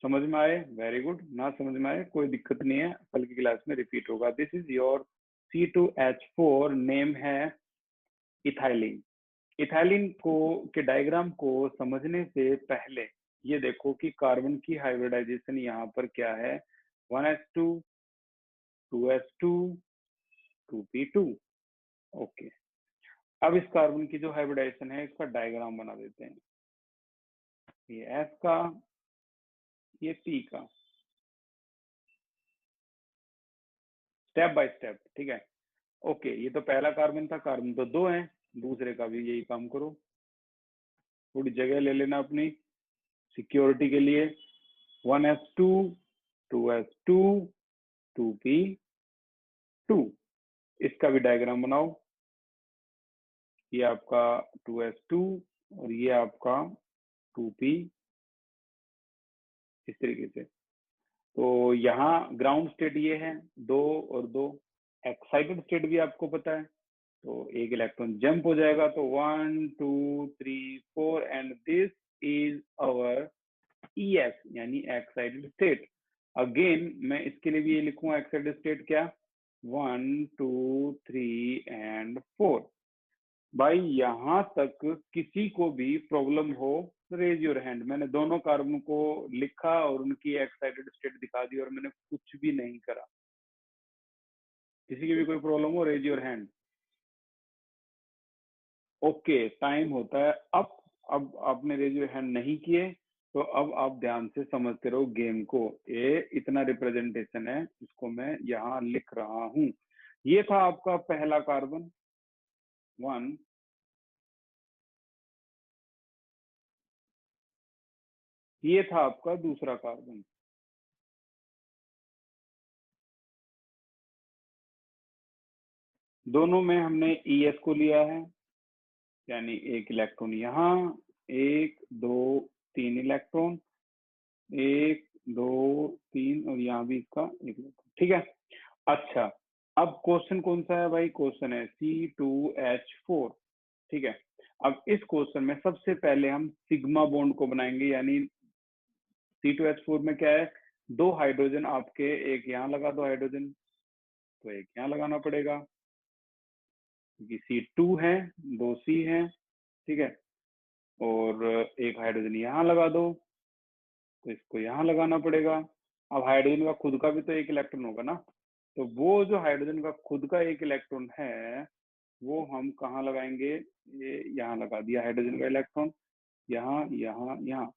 समझ में आए वेरी गुड, ना समझ में आए कोई दिक्कत नहीं है, कल की क्लास में रिपीट होगा। This is your C2H4, name है इथाइलिन। इथाइलिन को के डायग्राम को समझने से पहले ये देखो कि कार्बन की हाइब्रिडाइजेशन यहाँ पर क्या है, 1s2 2s2 2p2। ओके, अब इस कार्बन की जो हाइब्रिडाइजेशन है इसका डायग्राम बना देते हैं। ये S का, ये P का, स्टेप बाय स्टेप, ठीक है। ओके, ये तो पहला कार्बन था, कार्बन तो 2 है, दूसरे का भी यही काम करो। थोड़ी जगह ले लेना अपनी सिक्योरिटी के लिए। 1s2 2s2 2p2, इसका भी डायग्राम बनाओ। ये आपका 2s2 और ये आपका 2p, इस तरीके से। तो यहाँ ग्राउंड स्टेट ये है 2 और 2। एक्साइटेड स्टेट भी आपको पता है, तो एक इलेक्ट्रॉन जंप हो जाएगा। तो 1 2 3 4 and this is our ES, यानी एक्साइटेड स्टेट। अगेन मैं इसके लिए भी ये लिखूंगा एक्साइटेड स्टेट क्या, 1 2 3 एंड 4। भाई यहाँ तक किसी को भी प्रॉब्लम हो रेज योर हैंड। मैंने दोनों कार्बन को लिखा और उनकी एक्साइटेड स्टेट दिखा दी और मैंने कुछ भी नहीं करा। किसी की भी कोई प्रॉब्लम हो, raise your hand. Okay, time होता है अब आपने रेज योर हैंड नहीं किए तो अब आप ध्यान से समझते रहो गेम को। ये इतना रिप्रेजेंटेशन है, इसको मैं यहाँ लिख रहा हूँ। ये था आपका पहला कार्बन 1, ये था आपका दूसरा कार्बन। दोनों में हमने ES को लिया है, यानी एक इलेक्ट्रॉन यहाँ, 1 2 3 इलेक्ट्रॉन, 1 2 3 और यहाँ भी इसका एक इलेक्ट्रॉन, ठीक है। अच्छा, अब क्वेश्चन कौन सा है भाई? क्वेश्चन है C2H4, ठीक है। अब इस क्वेश्चन में सबसे पहले हम सिग्मा बॉन्ड को बनाएंगे, यानी C2H4 में क्या है, 2 हाइड्रोजन आपके, एक यहाँ लगा दो हाइड्रोजन, तो एक यहाँ लगाना पड़ेगा क्योंकि C2 है, 2 C है, ठीक है। और एक हाइड्रोजन यहाँ लगा दो, तो इसको यहाँ लगाना पड़ेगा। अब हाइड्रोजन का खुद का भी तो एक इलेक्ट्रॉन होगा ना, तो वो जो हाइड्रोजन का खुद का एक इलेक्ट्रॉन है वो हम कहाँ लगाएंगे, ये यहाँ लगा दिया हाइड्रोजन का इलेक्ट्रॉन, यहाँ यहाँ यहाँ।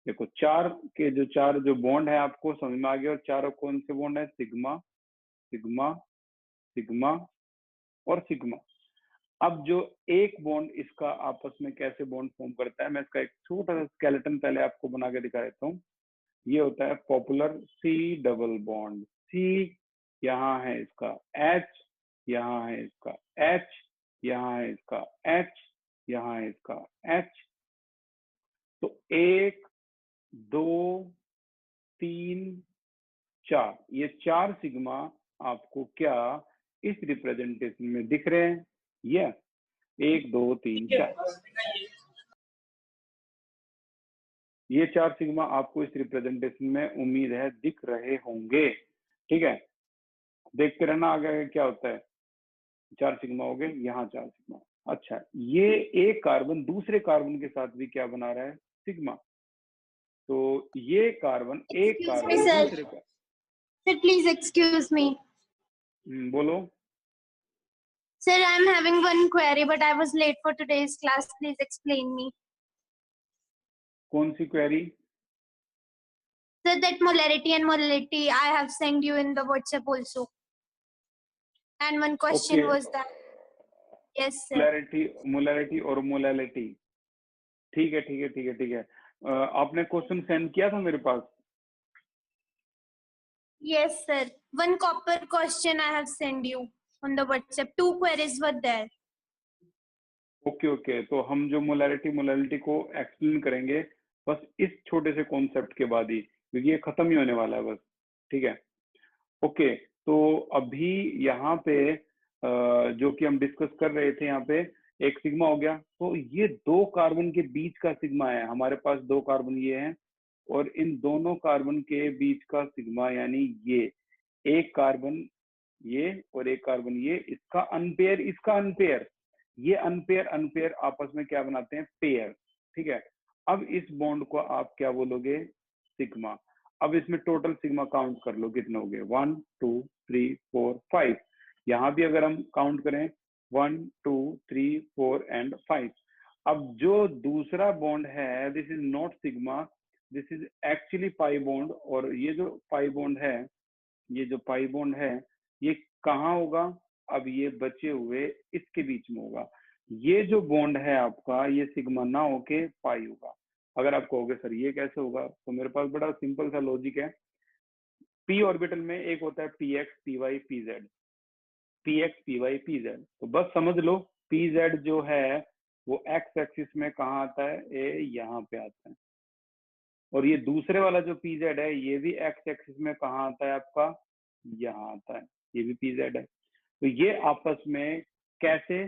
देखो चार जो बॉन्ड है आपको समझ में आ गया। और चारों कौन से बॉन्ड है? सिग्मा सिग्मा सिग्मा और सिग्मा। अब जो एक बॉन्ड इसका आपस में कैसे बॉन्ड फॉर्म करता है, मैं इसका एक छोटा सा स्केलेटन पहले आपको बना के दिखा देता हूँ। ये होता है popular C double bond. C यहाँ है इसका, H यहाँ है इसका, H यहाँ है इसका, H यहाँ है इसका, H। तो 1 2 3 4, ये 4 सिग्मा आपको क्या इस रिप्रेजेंटेशन में दिख रहे हैं? ये 1 2 3 4, ये 4 सिग्मा आपको इस रिप्रेजेंटेशन में उम्मीद है दिख रहे होंगे। ठीक है, देखते रहना आगे क्या होता है। 4 सिग्मा हो गए, यहाँ 4 सिग्मा। अच्छा, ये एक कार्बन दूसरे कार्बन के साथ भी क्या बना रहा है? सिग्मा। तो ये कार्बन एक Excuse कार्बन me, sir. दूसरे का, Sir, please excuse me. बोलो। Sir, I'm having one query, but I was late for today's class. Please explain me. कौन सी query? Sir, that molarity I have sent you in the WhatsApp also. And one question Okay. was that. Yes, sir. Molarity और molality. ठीक है ठीक है ठीक है ठीक है। आपने क्वेश्चन सेंड किया था मेरे पास? Yes, sir. One copper question I have sent you on the WhatsApp. 2 queries were there. Okay okay, तो हम जो मोलैलिटी को एक्सप्लेन करेंगे बस इस छोटे से कॉन्सेप्ट के बाद ही, क्योंकि ये खत्म ही होने वाला है बस। ठीक है, ओके। तो अभी यहाँ पे जो कि हम डिस्कस कर रहे थे, यहाँ पे एक सिग्मा हो गया। तो ये 2 कार्बन के बीच का सिग्मा है। हमारे पास 2 कार्बन ये हैं और इन दोनों कार्बन के बीच का सिग्मा, यानी ये एक कार्बन ये और एक कार्बन ये, इसका अनपेयर, इसका अनपेयर, ये अनपेयर अनपेयर आपस में क्या बनाते हैं? पेयर। ठीक है, अब इस बॉन्ड को आप क्या बोलोगे? सिग्मा। अब इसमें टोटल सिग्मा काउंट कर लो, कितने हो गए? 1 2 3 4 5। यहाँ भी अगर हम काउंट करें 1 2 3 4 एंड 5। अब जो दूसरा बॉन्ड है, this is not sigma, this is actually pi bond. और ये जो पाई बॉन्ड है, ये जो पाई बॉन्ड है, ये कहाँ होगा? अब ये बचे हुए इसके बीच में होगा। ये जो बॉन्ड है आपका, ये सिग्मा ना होके पाई होगा। अगर आप कहोगे सर ये कैसे होगा, तो मेरे पास बड़ा सिंपल सा लॉजिक है। पी ऑर्बिटल में एक होता है P X P Y P Z, P X P Y P Z. तो बस समझ लो पी जेड जो है वो एक्स एक्सिस में कहाँ आता है? ए यहाँ पे आता है। और ये दूसरे वाला जो पी जेड है, ये भी एक्स एक्सिस में कहाँ आता है आपका? यहाँ आता है, ये भी पी जेड है। तो ये आपस में कैसे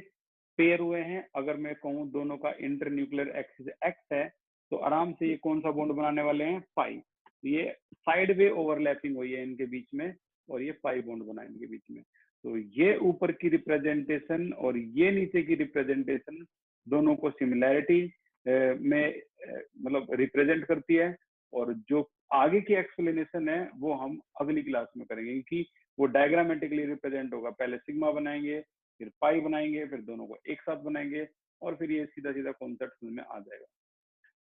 पेयर हुए हैं? अगर मैं कहूँ दोनों का इंटरन्यूक्लियर एक्सिस एक्स है, तो आराम से ये कौन सा बॉन्ड बनाने वाले हैं? पाई। ये साइड वे ओवरलैपिंग हुई है इनके बीच में और ये पाई बॉन्ड बना इनके बीच में। तो ये ऊपर की रिप्रेजेंटेशन और ये नीचे की रिप्रेजेंटेशन दोनों को सिमिलैरिटी में मतलब रिप्रेजेंट करती है। और जो आगे की एक्सप्लेनेशन है वो हम अगली क्लास में करेंगे, क्योंकि वो डायग्रामेटिकली रिप्रेजेंट होगा। पहले सिग्मा बनाएंगे, फिर पाई बनाएंगे, फिर दोनों को एक साथ बनाएंगे और फिर ये सीधा सीधा कॉन्सेप्ट में आ जाएगा।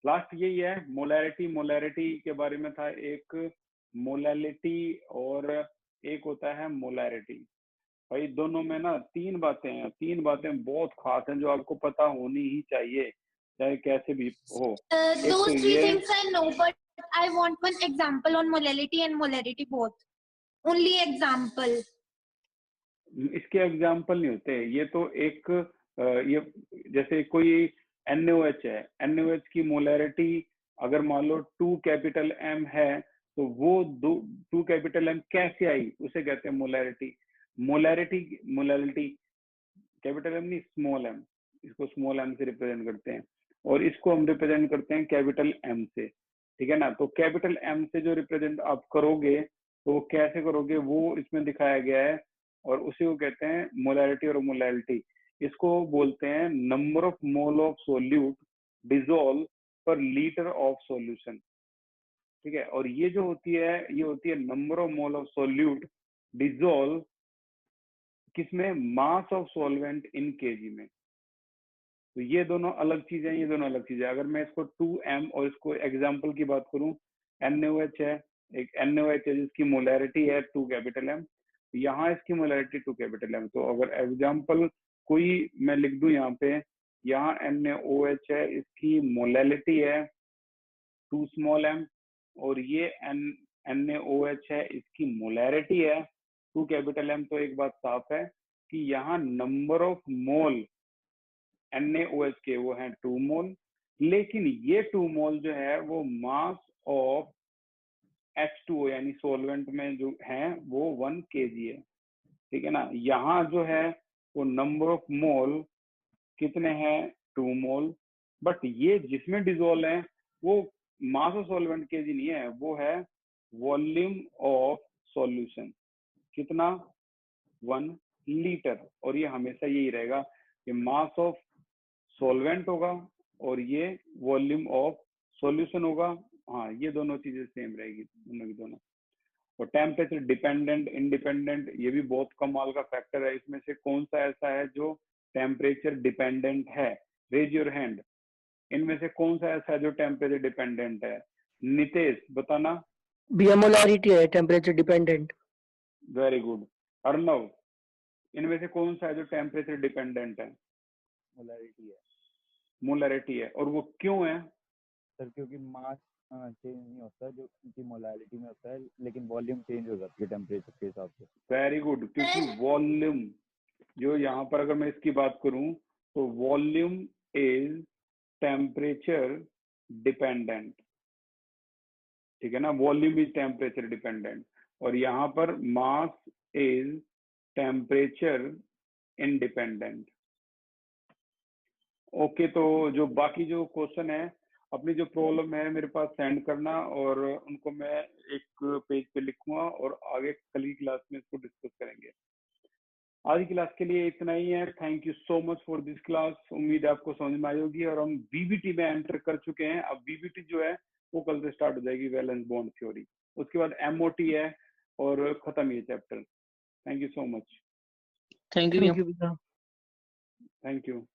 लास्ट यही है, मोलैरिटी के बारे में था। एक मोलैलिटी और एक होता है मोलैरिटी। भाई दोनों में ना 3 बातें हैं, 3 बातें बहुत खास हैं जो आपको पता होनी ही चाहिए, चाहे कैसे भी हो। Those 3 things I know, but I want one example on molality and molarity both. Only example. इसके एग्जाम्पल नहीं होते, ये तो एक ये जैसे कोई NaOH है, NaOH की मोलैरिटी अगर मान लो 2 कैपिटल M है, तो वो 2 कैपिटल M कैसे आई, उसे कहते हैं मोलैरिटी। मोलैलिटी कैपिटल M नहीं, स्मॉल m, इसको स्मॉल m से रिप्रेजेंट करते हैं और इसको हम रिप्रेजेंट करते हैं कैपिटल M से। ठीक है ना? तो कैपिटल M से जो रिप्रेजेंट आप करोगे तो कैसे करोगे वो इसमें दिखाया गया है और उसी को कहते हैं मोलैरिटी और मोलैलिटी। इसको बोलते हैं number of mole of solute dissolve पर लीटर ऑफ सॉल्यूशन। ठीक है, और ये जो होती है, ये होती है number of mole of solute dissolve किसमें? Mass of solvent in kg में। तो ये दोनों अलग चीजें, ये दोनों अलग चीजें। अगर मैं इसको 2m और इसको एग्जांपल की बात करूं, NaOH है, एक NaOH है जिसकी मोलैरिटी है 2 कैपिटल M, यहाँ इसकी मोलैरिटी 2 कैपिटल M। तो अगर एग्जांपल कोई मैं लिख दूं यहाँ पे, यहाँ NaOH है, इसकी मोलैलिटी है 2 स्मॉल m और ये NaOH है, इसकी मोलैरिटी है 2 कैपिटल M, तो एक बात साफ है कि यहाँ नंबर ऑफ मोल NaOH के वो हैं 2 मोल, लेकिन ये 2 मोल जो है वो मास ऑफ H2O यानी सॉल्वेंट में जो है वो 1 kg है, ठीक है ना। यहाँ जो है वो नंबर ऑफ मोल कितने हैं 2 मोल, बट ये जिसमें डिजोल्व है वो मास ऑफ सॉल्वेंट kg नहीं है, वो है वॉल्यूम ऑफ सॉल्यूशन, कितना 1 लीटर। और ये हमेशा यही रहेगा कि मास ऑफ सॉल्वेंट होगा और ये वॉल्यूम ऑफ सॉल्यूशन होगा। हाँ, ये दोनों चीजें सेम रहेगी, दोनों की दोनों। और टेम्परेचर डिपेंडेंट इंडिपेंडेंट, ये भी बहुत कमाल का फैक्टर है। इसमें से कौन सा ऐसा है जो टेम्परेचर डिपेंडेंट है? Raise your hand. इनमें से कौन सा ऐसा है जो टेम्परेचर डिपेंडेंट है? नितेश बताना। भैया मोलारिटी है temperature dependent. Very good. Arnav, इनमें से कौन सा है जो टेम्परेचर डिपेंडेंट है? मोलैरिटी है मोलैरिटी है। और वो क्यों है? सर, क्योंकि मास चेंज नहीं होता जो उनकी मोलैरिटी में होता है, लेकिन वॉल्यूम चेंज हो जाती है टेम्परेचर के हिसाब से। वेरी गुड, क्योंकि वॉल्यूम, जो यहाँ पर अगर मैं इसकी बात करूं तो वॉल्यूम इज टेम्परेचर डिपेंडेंट, ठीक है ना। वॉल्यूम इज टेम्परेचर डिपेंडेंट और यहाँ पर mass is temperature independent. Okay, तो जो बाकी जो क्वेश्चन है, अपनी जो प्रॉब्लम है मेरे पास सेंड करना और उनको मैं एक पेज पे लिखूंगा और आगे कल की क्लास में इसको डिस्कस करेंगे। आज की क्लास के लिए इतना ही है। Thank you so much for this class. उम्मीद है आपको समझ में आई होगी। और हम बीबीटी में एंटर कर चुके हैं। अब बीबीटी जो है वो कल से स्टार्ट हो जाएगी, वैलेंस बॉन्ड थ्योरी। उसके बाद एमओटी है और खत्म ये chapter. Thank you so much. Thank you thank you भैया। Thank you.